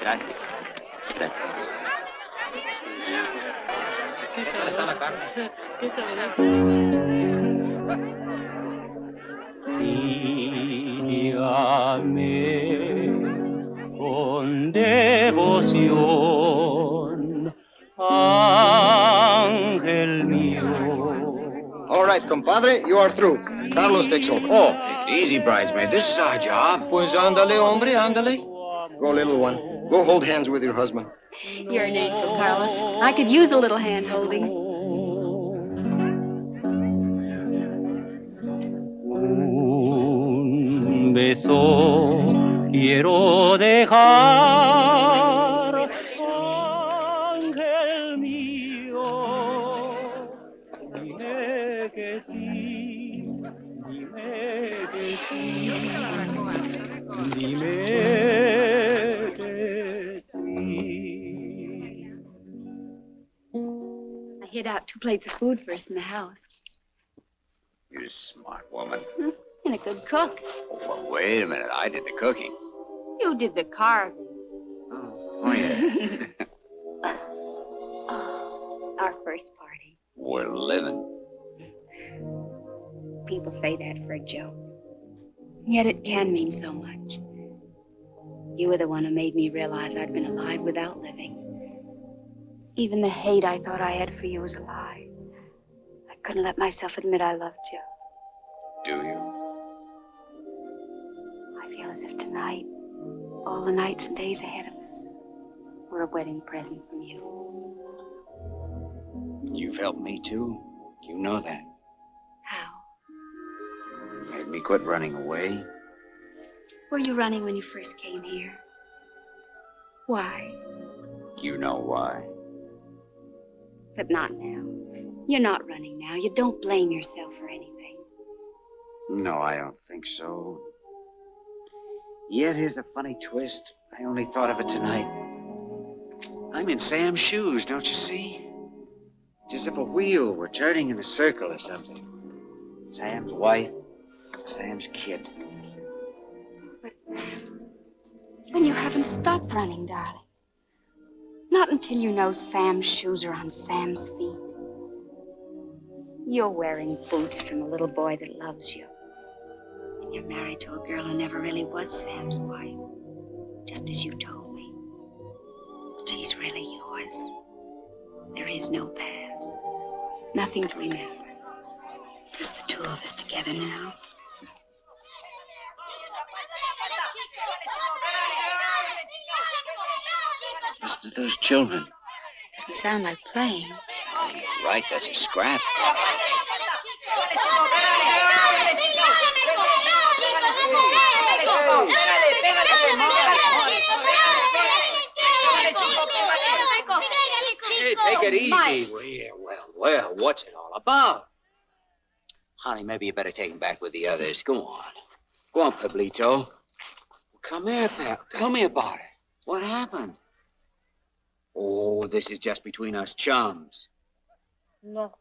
Speaker 12: Gracias. Gracias.
Speaker 9: ¿Qué tal está la carne?
Speaker 12: Sígame con devoción, ángel mío.
Speaker 13: All right, compadre, you are through. Carlos takes over.
Speaker 4: Oh, easy, bridesmaid. This is our job.
Speaker 13: Pues ándale, hombre, ándale. Go, little one. Go hold hands with your husband.
Speaker 7: You're an angel, Carlos. I could use a little hand-holding.
Speaker 12: Un beso quiero dejar, ángel mío. Dime que sí, dime que sí, dime que sí.
Speaker 7: I hid out 2 plates of food first in the house.
Speaker 4: You're a smart woman.
Speaker 7: And a good cook.
Speaker 4: Oh, well, wait a minute. I did the cooking.
Speaker 7: You did the carving.
Speaker 4: Oh, yeah.
Speaker 7: Our first party.
Speaker 4: We're living.
Speaker 7: People say that for a joke. Yet it can mean so much. You were the one who made me realize I'd been alive without living. Even the hate I thought I had for you was a lie. I couldn't let myself admit I loved you.
Speaker 4: Do you?
Speaker 7: I feel as if tonight, all the nights and days ahead of us, were a wedding present from you.
Speaker 4: You've helped me, too. You know that.
Speaker 7: How?
Speaker 4: Made me quit running away.
Speaker 7: Were you running when you first came here? Why?
Speaker 4: You know why.
Speaker 7: But not now. You're not running now. You don't blame yourself for anything.
Speaker 1: No, I don't think so. Yet here's a funny twist. I only thought of it tonight. I'm in Sam's shoes, don't you see? It's as if a wheel were turning in a circle or something. Sam's wife, Sam's kid.
Speaker 7: Then you haven't stopped running, darling. Not until you know Sam's shoes are on Sam's feet. You're wearing boots from a little boy that loves you. And you're married to a girl who never really was Sam's wife. Just as you told me. She's really yours. There is no past. Nothing to remember. Just the 2 of us together now.
Speaker 1: Listen to those children.
Speaker 7: Doesn't sound like playing.
Speaker 4: You're right, that's a scrap.
Speaker 1: Hey, take it easy. Well, what's it all about?
Speaker 4: Honey, maybe you better take him back with the others. Go on.
Speaker 1: Go on, Pablito. Come here, Thad. Tell me about it. What happened? Oh, this is just between us chums.
Speaker 14: No.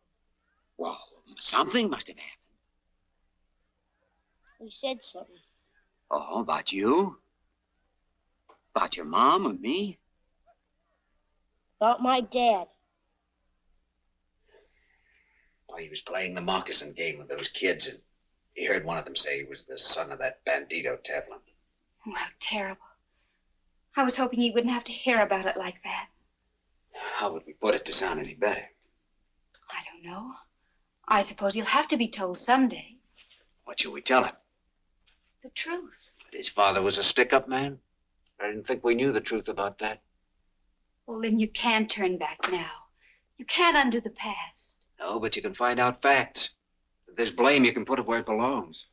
Speaker 1: Well, something must have happened.
Speaker 14: He said something.
Speaker 1: Oh, about you? About your mom and me?
Speaker 14: About my dad.
Speaker 4: Oh, he was playing the moccasin game with those kids, and he heard one of them say he was the son of that bandito Tevlin.
Speaker 7: Oh, how terrible. I was hoping he wouldn't have to hear about it like that.
Speaker 4: How would we put it to sound any better?
Speaker 7: I don't know. I suppose he'll have to be told someday.
Speaker 4: What should we tell him?
Speaker 7: The truth.
Speaker 4: That his father was a stick-up man? I didn't think we knew the truth about that.
Speaker 7: Well, then you can't turn back now. You can't undo the past.
Speaker 4: No, but you can find out facts. If there's blame, you can put it where it belongs.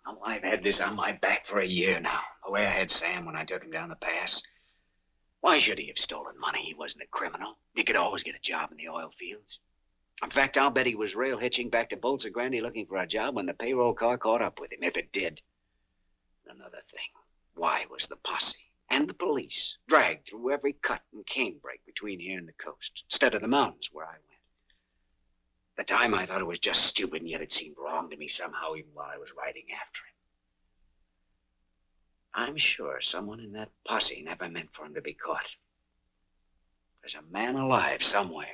Speaker 1: Now, I've had this on my back for a year now, the way I had Sam when I took him down the pass. Why should he have stolen money? He wasn't a criminal. He could always get a job in the oil fields. In fact, I'll bet he was rail hitching back to Bolsa Grande looking for a job when the payroll car caught up with him, if it did. Another thing, why was the posse and the police dragged through every cut and canebrake between here and the coast, instead of the mountains where I went? At the time, I thought it was just stupid, and yet it seemed wrong to me somehow, even while I was riding after him. I'm sure someone in that posse never meant for him to be caught. There's a man alive somewhere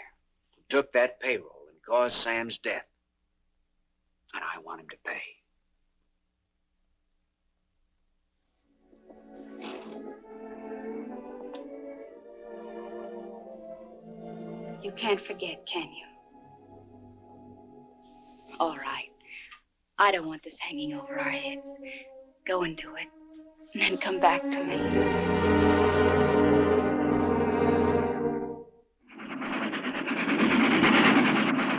Speaker 1: who took that payroll and caused Sam's death. And I want him to pay.
Speaker 7: You can't forget, can you? All right. I don't want this hanging over our heads. Go and do it, and then come back to me.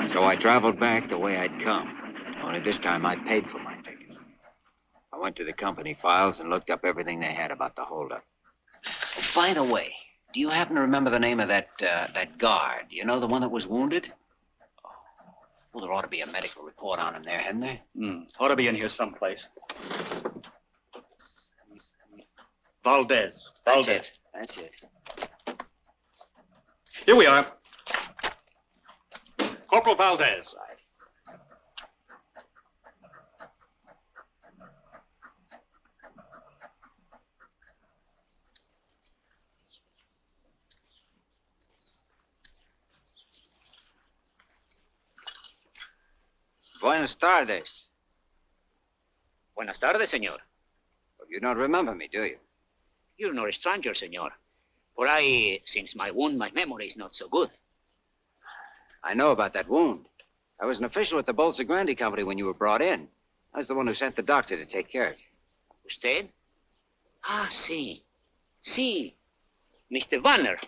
Speaker 1: So I traveled back the way I'd come. Only this time I paid for my ticket. I went to the company files and looked up everything they had about the holdup. Oh, by the way, do you happen to remember the name of that guard? You know, the one that was wounded? Oh. Well, there ought to be a medical report on him there, hadn't there?
Speaker 5: Ought to be in here someplace. Valdez.
Speaker 1: That's it.
Speaker 5: Here we are. Corporal Valdez.
Speaker 1: Buenas tardes.
Speaker 9: Buenas tardes, señor.
Speaker 1: Well, you don't remember me, do you?
Speaker 9: You're not a stranger, señor. For since my wound, my memory is not so good.
Speaker 1: I know about that wound. I was an official at the Bolsa Grande company when you were brought in. I was the one who sent the doctor to take care of you.
Speaker 9: Usted? Ah, sí. Sí. Mr. Vanner.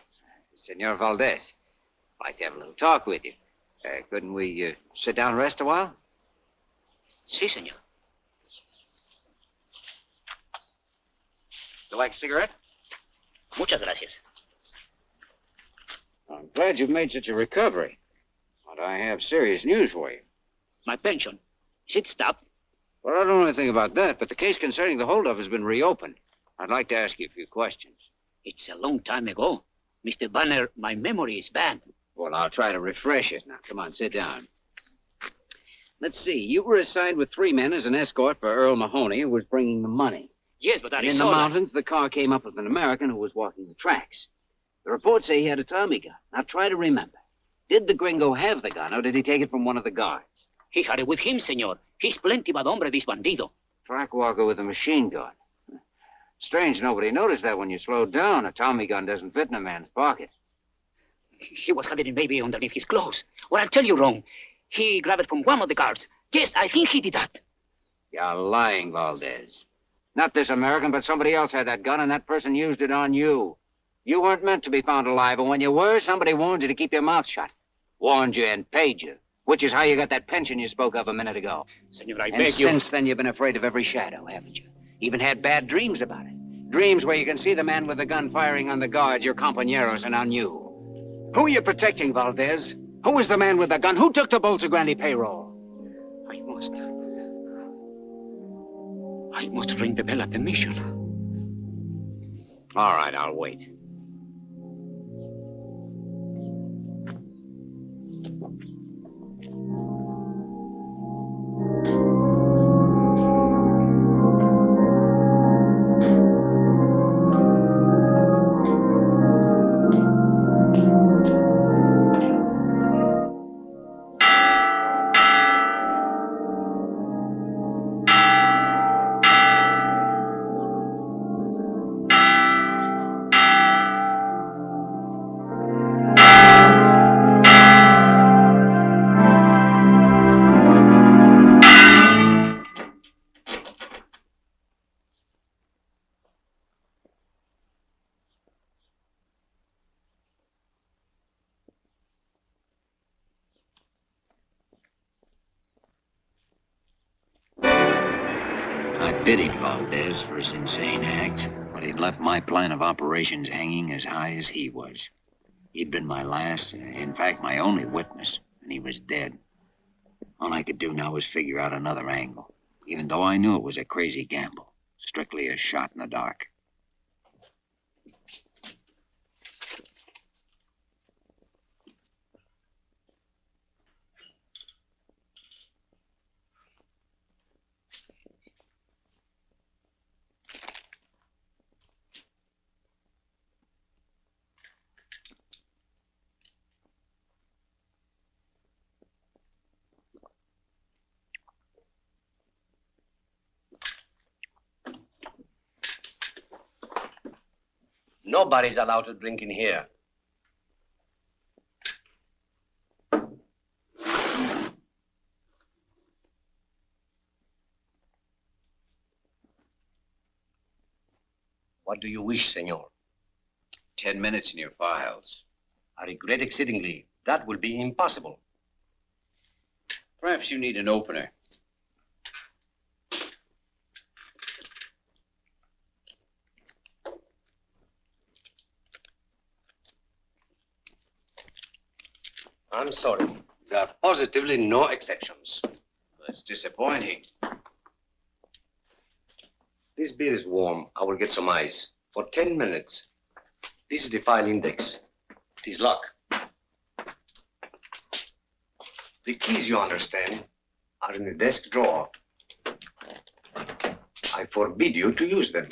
Speaker 1: Senor Valdez. I'd like to have a little talk with you. Couldn't we sit down and rest a while?
Speaker 9: Sí, señor.
Speaker 1: You like a cigarette?
Speaker 9: Muchas gracias.
Speaker 1: I'm glad you've made such a recovery. But I have serious news for you.
Speaker 9: My pension. Is it stopped?
Speaker 1: Well, I don't know anything about that, but the case concerning the holdup has been reopened. I'd like to ask you a few questions.
Speaker 9: It's a long time ago. Mr. Vanner, my memory is bad.
Speaker 1: Well, I'll try to refresh it. Now, come on, sit down. Let's see. You were assigned with 3 men as an escort for Earl Mahoney, who was bringing the money.
Speaker 9: Yes, but
Speaker 1: And in the mountains, the car came up with an American who was walking the tracks. The reports say he had a Tommy gun. Now, try to remember. Did the gringo have the gun, or did he take it from one of the guards?
Speaker 9: He had it with him, señor. He's plenty bad hombre, this bandido.
Speaker 1: Track walker with a machine gun. Strange nobody noticed that when you slowed down. A Tommy gun doesn't fit in a man's pocket.
Speaker 9: He was hiding maybe underneath his clothes. Or I'll tell you wrong. He grabbed it from one of the guards. Yes, I think he did that.
Speaker 1: You're lying, Valdez. Not this American, but somebody else had that gun, and that person used it on you. You weren't meant to be found alive, and when you were, somebody warned you to keep your mouth shut. Warned you and paid you, which is how you got that pension you spoke of a minute ago.
Speaker 9: Senor, I
Speaker 1: and
Speaker 9: beg you.
Speaker 1: Since then, you've been afraid of every shadow, haven't you? Even had bad dreams about it. Dreams where you can see the man with the gun firing on the guards, your compañeros, and on you. Who are you protecting, Valdez? Who was the man with the gun? Who took the Bolsa Grande payroll?
Speaker 9: I must ring the bell at the mission.
Speaker 1: All right, I'll wait.
Speaker 4: pitied Valdez for his insane act, but he'd left my plan of operations hanging as high as he was. He'd been my last, in fact, my only witness, and he was dead. All I could do now was figure out another angle, even though I knew it was a crazy gamble, strictly a shot in the dark.
Speaker 10: Nobody's allowed to drink in here. What do you wish, senor?
Speaker 1: 10 minutes in your files.
Speaker 10: I regret exceedingly. That will be impossible.
Speaker 1: Perhaps you need an opener.
Speaker 10: I'm sorry. There are positively no exceptions.
Speaker 1: That's disappointing.
Speaker 10: This beer is warm. I will get some ice. For 10 minutes. This is the file index. It is locked. The keys, you understand, are in the desk drawer. I forbid you to use them.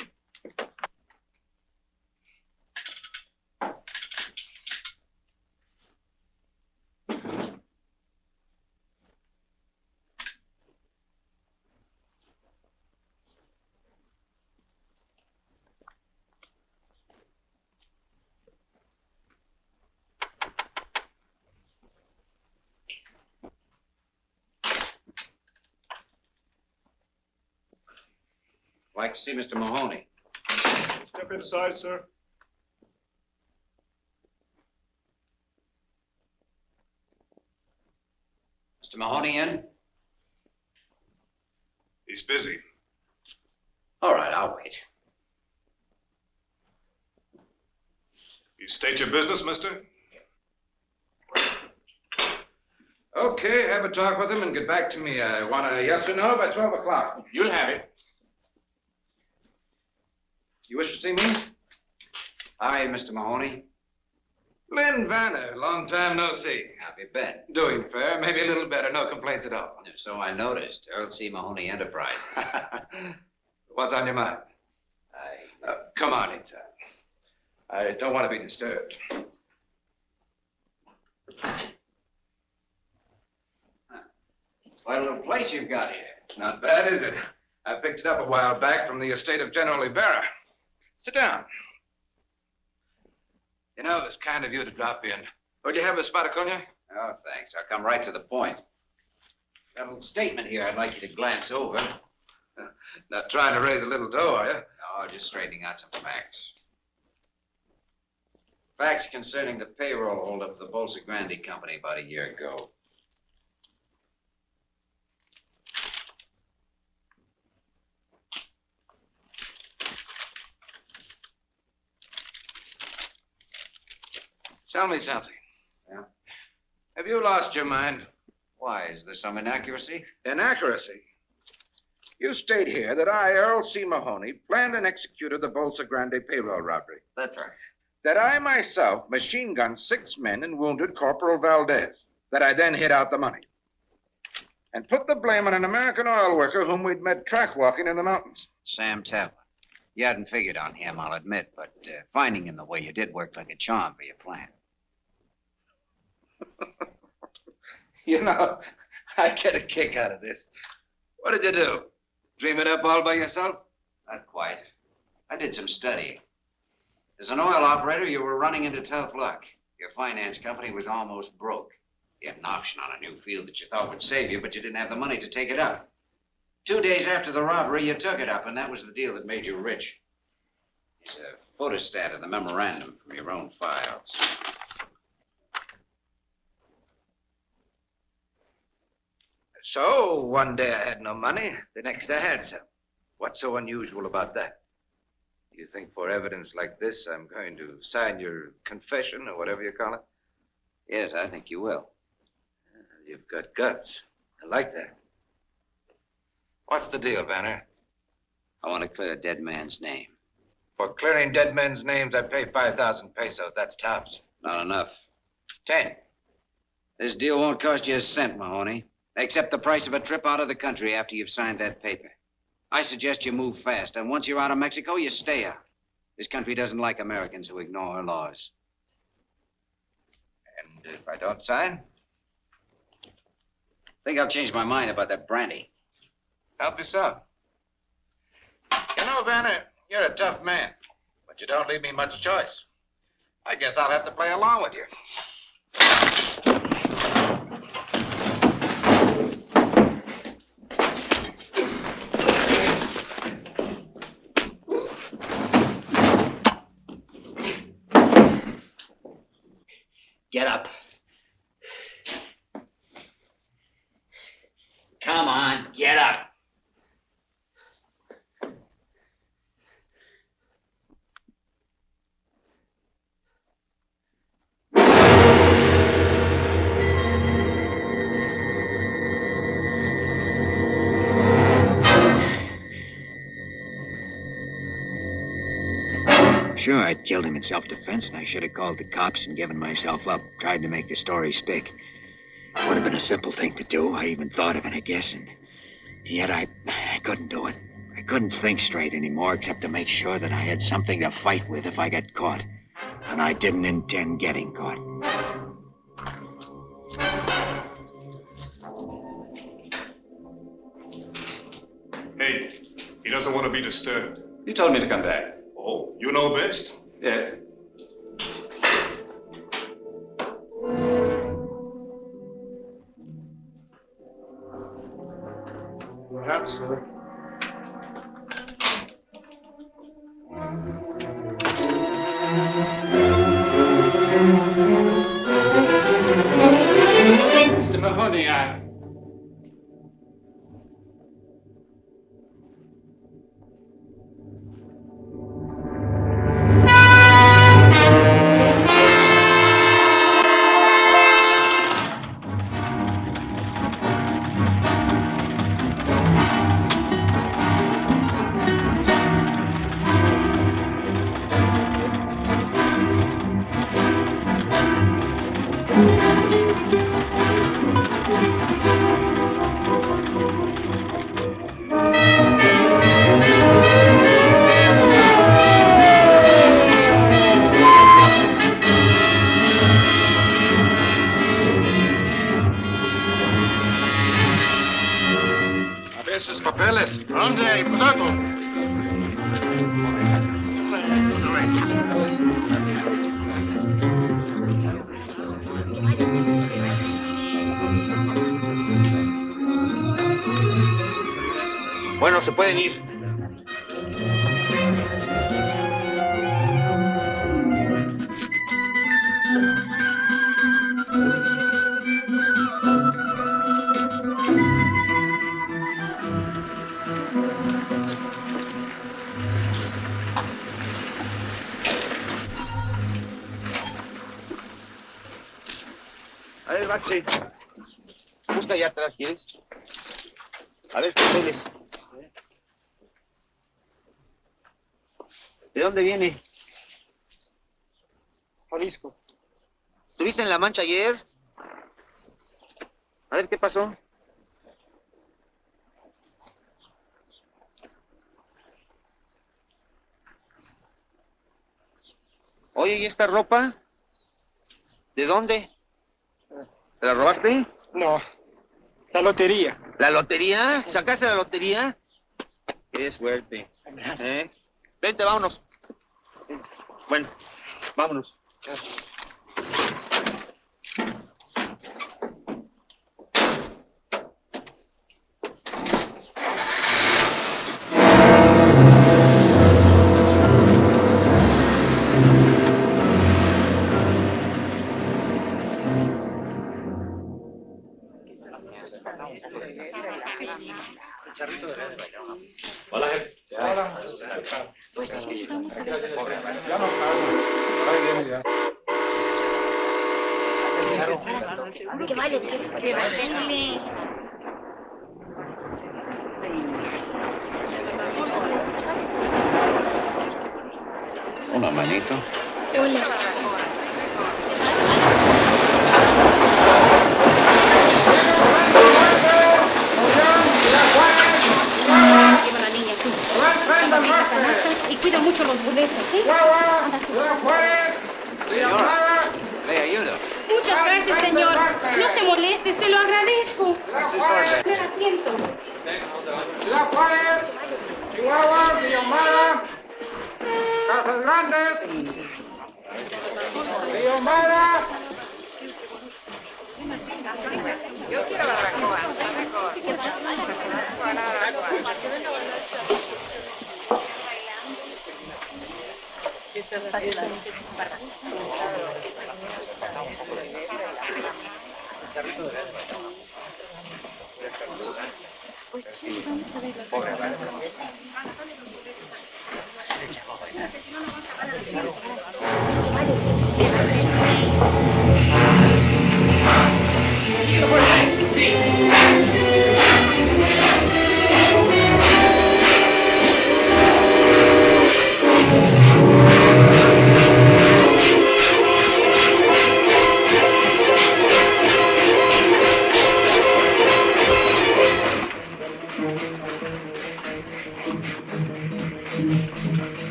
Speaker 1: Like to see Mr. Mahoney.
Speaker 11: Step inside, sir.
Speaker 1: Mr. Mahoney in?
Speaker 11: He's busy.
Speaker 1: All right, I'll wait.
Speaker 11: You state your business, mister?
Speaker 6: Okay, have a talk with him and get back to me. I want a yes or no by 12 o'clock.
Speaker 1: You'll have it.
Speaker 6: You wish to see me?
Speaker 1: Hi, Mr. Mahoney.
Speaker 6: Lin Vanner, long time no see.
Speaker 1: How have you been?
Speaker 6: Doing fair, maybe a little better, no complaints at all.
Speaker 1: So I noticed. Earl C. Mahoney Enterprises.
Speaker 6: What's on your mind? Come on inside. I don't want to be disturbed.
Speaker 1: Quite a little place you've got here.
Speaker 6: Not bad, is it? I picked it up a while back from the estate of General Ibarra. Sit down. You know, it's kind of you to drop in. Would you have a spot of cognac?
Speaker 1: Oh, thanks. I'll come right to the point. Got a little statement here I'd like you to glance over.
Speaker 6: Not trying to raise a little dough, are you?
Speaker 1: No, just straightening out some facts. Facts concerning the payroll holdup of the Bolsa Grande Company about a year ago.
Speaker 6: Tell me something.
Speaker 1: Yeah?
Speaker 6: Have you lost your mind?
Speaker 1: Why, is there some inaccuracy?
Speaker 6: Inaccuracy? You state here that I, Earl C. Mahoney, planned and executed the Bolsa Grande payroll robbery.
Speaker 1: That's right.
Speaker 6: That I myself machine-gunned 6 men and wounded Corporal Valdez. That I then hid out the money. And put the blame on an American oil worker whom we'd met track-walking in the mountains.
Speaker 1: Sam Taplin. You hadn't figured on him, I'll admit, but finding him the way you did worked like a charm for your plan.
Speaker 6: You know, I get a kick out of this. What did you do? Dream it up all by yourself?
Speaker 1: Not quite. I did some studying. As an oil operator, you were running into tough luck. Your finance company was almost broke. You had an option on a new field that you thought would save you, but you didn't have the money to take it up. 2 days after the robbery, you took it up, and that was the deal that made you rich. There's a photostat of the memorandum from your own files.
Speaker 6: So, one day I had no money, the next I had some. What's so unusual about that? You think for evidence like this, I'm going to sign your confession or whatever you call it?
Speaker 4: Yes, I think you will.
Speaker 6: You've got guts. I like that. What's the deal, Vanner?
Speaker 4: I want to clear a dead man's name.
Speaker 6: For clearing dead men's names, I pay 5,000 pesos. That's tops.
Speaker 4: Not enough.
Speaker 6: 10.
Speaker 4: This deal won't cost you a cent, Mahoney, except the price of a trip out of the country after you've signed that paper. I suggest you move fast, and once you're out of Mexico, you stay out. This country doesn't like Americans who ignore her laws.
Speaker 6: And if I don't sign?
Speaker 4: Think I'll change my mind about that brandy.
Speaker 6: Help yourself. You know, Vanner, you're a tough man, but you don't leave me much choice. I guess I'll have to play along with you.
Speaker 1: Get up. Come on, get up.
Speaker 4: Sure, I'd killed him in self-defense, and I should have called the cops and given myself up, tried to make the story stick. It would have been a simple thing to do. I even thought of it, I guess, and yet I couldn't do it. I couldn't think straight anymore, except to make sure that I had something to fight with if I got caught. And I didn't intend getting caught.
Speaker 17: Hey, he doesn't want to be disturbed.
Speaker 5: You told me to come back.
Speaker 17: Oh, you know best?
Speaker 5: Yes.
Speaker 17: That's
Speaker 5: Mr. Mahoney,
Speaker 6: Esos papeles.
Speaker 17: ¿Dónde, putato?
Speaker 10: Bueno, se pueden ir.
Speaker 11: A ver, Baxi.
Speaker 10: Busca allá atrás, ¿quieres?
Speaker 11: A ver, papeles.
Speaker 10: ¿De dónde viene?
Speaker 11: Jalisco.
Speaker 10: ¿Estuviste en La Mancha ayer? A ver, ¿qué pasó? Oye, ¿y esta ropa? ¿De dónde? ¿Te la robaste?
Speaker 11: No, la lotería.
Speaker 10: ¿La lotería? ¿Sacaste la lotería? Qué suerte. Vente, vámonos. Bueno, vámonos.
Speaker 11: Gracias.
Speaker 5: Hola, jefe.
Speaker 18: Ya no salgo. Ahí viene ya.
Speaker 3: Que vaya, que vaya.
Speaker 4: Hola, manito.
Speaker 14: Hola.
Speaker 3: Lleva la niña tú. Y cuida mucho los boletos, ¿sí? Anda tú.
Speaker 1: Señor, le ayudo.
Speaker 3: Muchas gracias, señor. No se moleste, se lo agradezco. Primer asiento.
Speaker 18: Ciudad Juárez, Chihuahua, Villahumada, Casas Grandes, Villahumada.
Speaker 8: Yo quiero barbacoa,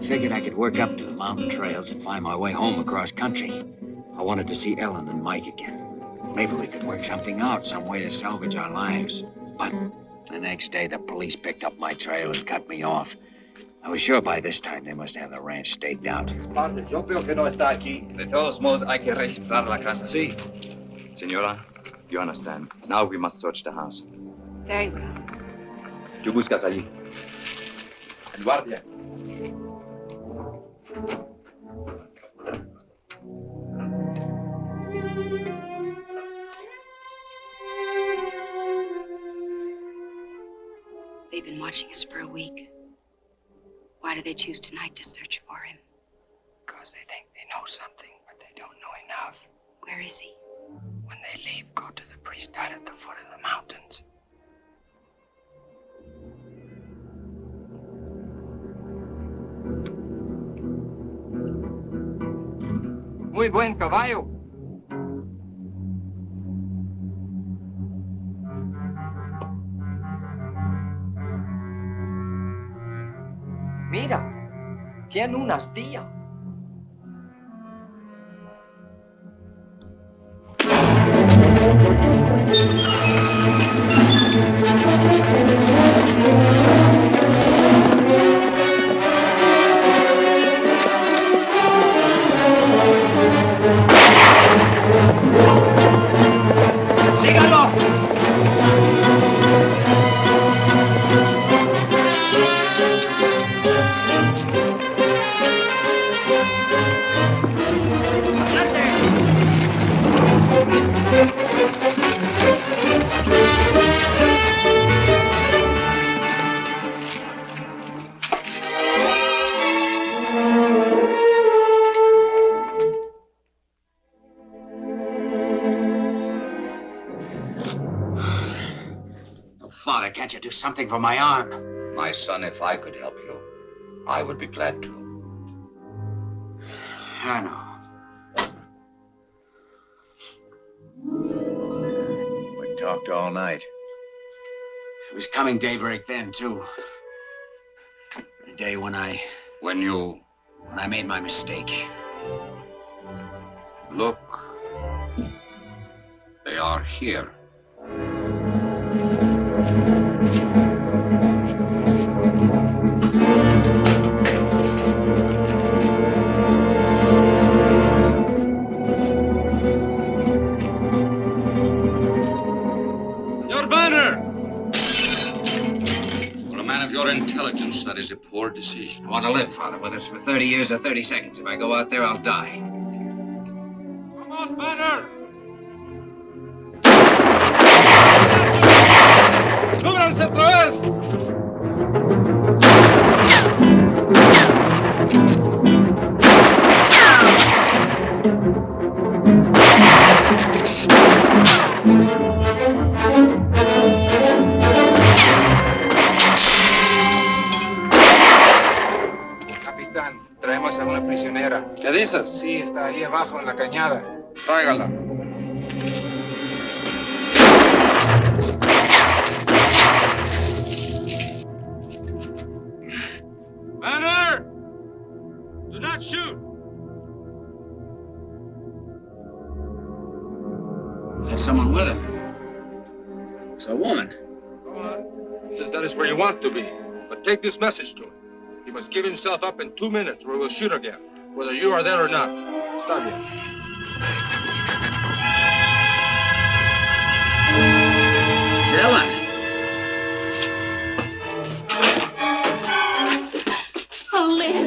Speaker 4: Figured I could work up to the mountain trails and find my way home across country. I wanted to see Ellen and Mike again. Maybe we could work something out, some way to salvage our lives. But the next day, the police picked up my trail and cut me off. I was sure by this time they must have the ranch staked out.
Speaker 13: Padre, yo veo que no está aquí.
Speaker 19: De todos modos, hay que registrar la casa. Sí. Señora, you understand. Now we must search the house.
Speaker 3: Very well.
Speaker 19: ¿Qué buscas allí? El guardia.
Speaker 7: They've been watching us for a week. Why do they choose tonight to search for him?
Speaker 13: Because they think they know something, but they don't know enough.
Speaker 7: Where is he?
Speaker 13: When they leave, go to the priest hut at the foot of the mountains. Muy buen caballo. Mira, tiene una astilla.
Speaker 1: Father, can't you do something for my arm?
Speaker 15: My son, if I could help you, I would be glad to.
Speaker 1: I know.
Speaker 13: We talked all night.
Speaker 1: It was coming daybreak then, too. The day when I made my mistake.
Speaker 15: Look. They are here.
Speaker 2: Your Vanner!
Speaker 15: For a man of your intelligence, that is a poor decision.
Speaker 1: I want to live, Father, whether it's for 30 years or 30 seconds. If I go out there, I'll die.
Speaker 2: Come on, Vanner! ¡Súbranse otra vez!
Speaker 18: Capitán, traemos a una prisionera.
Speaker 2: ¿Qué dices?
Speaker 18: Sí, está ahí abajo en la cañada.
Speaker 2: Tráigala. Vanner! Do not shoot!
Speaker 1: Had someone with him. It's a woman.
Speaker 2: Go on. Says that is where you want to be. But take this message to him. He must give himself up in 2 minutes or we'll shoot again, whether you are there or not. Está bien.
Speaker 1: It's Ellen.
Speaker 3: Oh, Lin.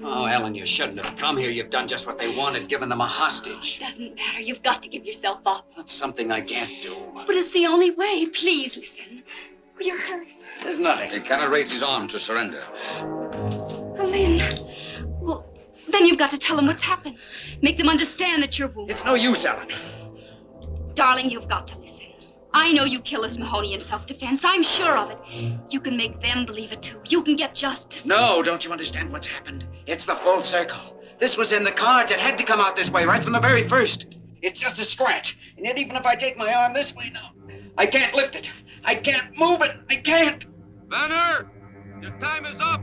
Speaker 1: Oh, Ellen, you shouldn't have come here. You've done just what they wanted, given them a hostage.
Speaker 3: Doesn't matter. You've got to give yourself up.
Speaker 1: That's something I can't do.
Speaker 3: But it's the only way. Please listen. You're hurt.
Speaker 1: There's nothing.
Speaker 15: He cannot raise his arm to surrender.
Speaker 3: Oh, Lin. Well, then you've got to tell them what's happened. Make them understand that you're wounded.
Speaker 1: It's no use, Ellen.
Speaker 3: Darling, you've got to listen. I know you killed Miss Mahoney in self-defense. I'm sure of it. You can make them believe it, too. You can get justice.
Speaker 1: No, don't you understand what's happened? It's the full circle. This was in the cards. It had to come out this way right from the very first. It's just a scratch. And yet even if I take my arm this way now, I can't lift it. I can't move it. I can't.
Speaker 2: Vanner! Your time is up!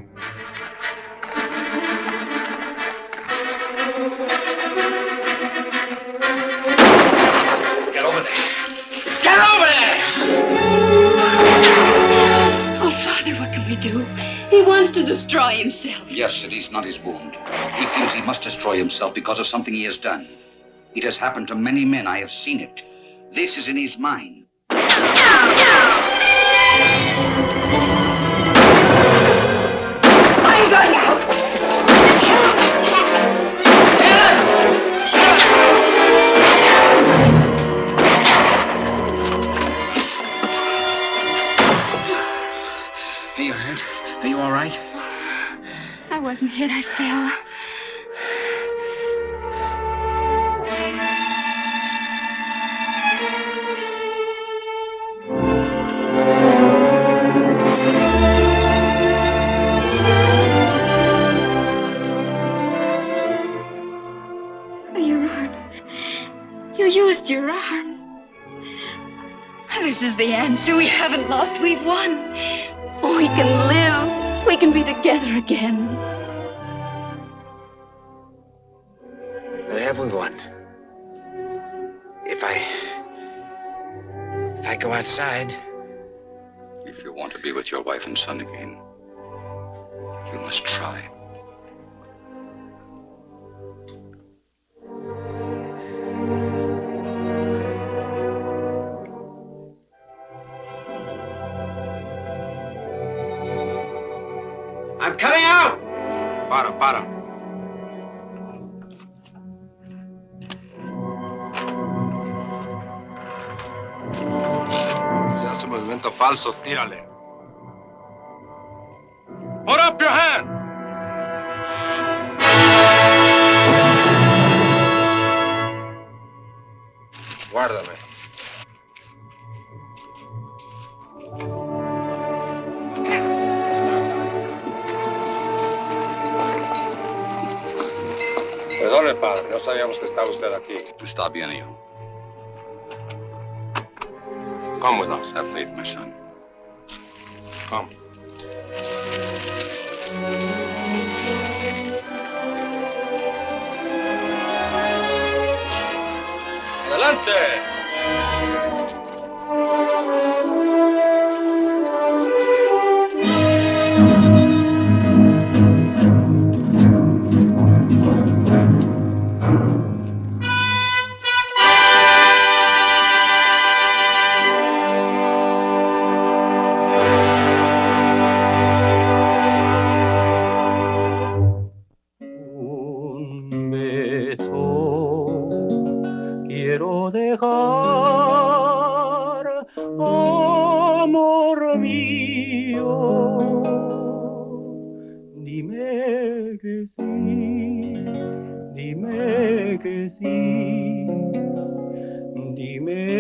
Speaker 1: Get over there. Get over there!
Speaker 3: Oh, Father, what can we do? He wants to destroy himself.
Speaker 15: Yes, it is not his wound. He feels he must destroy himself because of something he has done. It has happened to many men. I have seen it. This is in his mind.
Speaker 3: I'm going out. Tell him what's happened.
Speaker 1: Are you hurt? Are you all right?
Speaker 3: I wasn't hit. I fell. Your arm. You used your arm. This is the answer. We haven't lost. We've won. We can live. We can be together again.
Speaker 1: But have we won? If I go outside.
Speaker 15: If you want to be with your wife and son again, you must try.
Speaker 1: I'm coming out!
Speaker 6: Para.
Speaker 2: Si hace movimiento falso, tírale. Put up your hand! Guárdame. padre. No sabíamos que estaba usted aquí.
Speaker 11: Está bien, hijo.
Speaker 2: Come with us.
Speaker 11: Have faith, my son.
Speaker 2: Come. ¡Adelante!
Speaker 12: Quiero dejar, amor mío, dime que sí, dime que sí, dime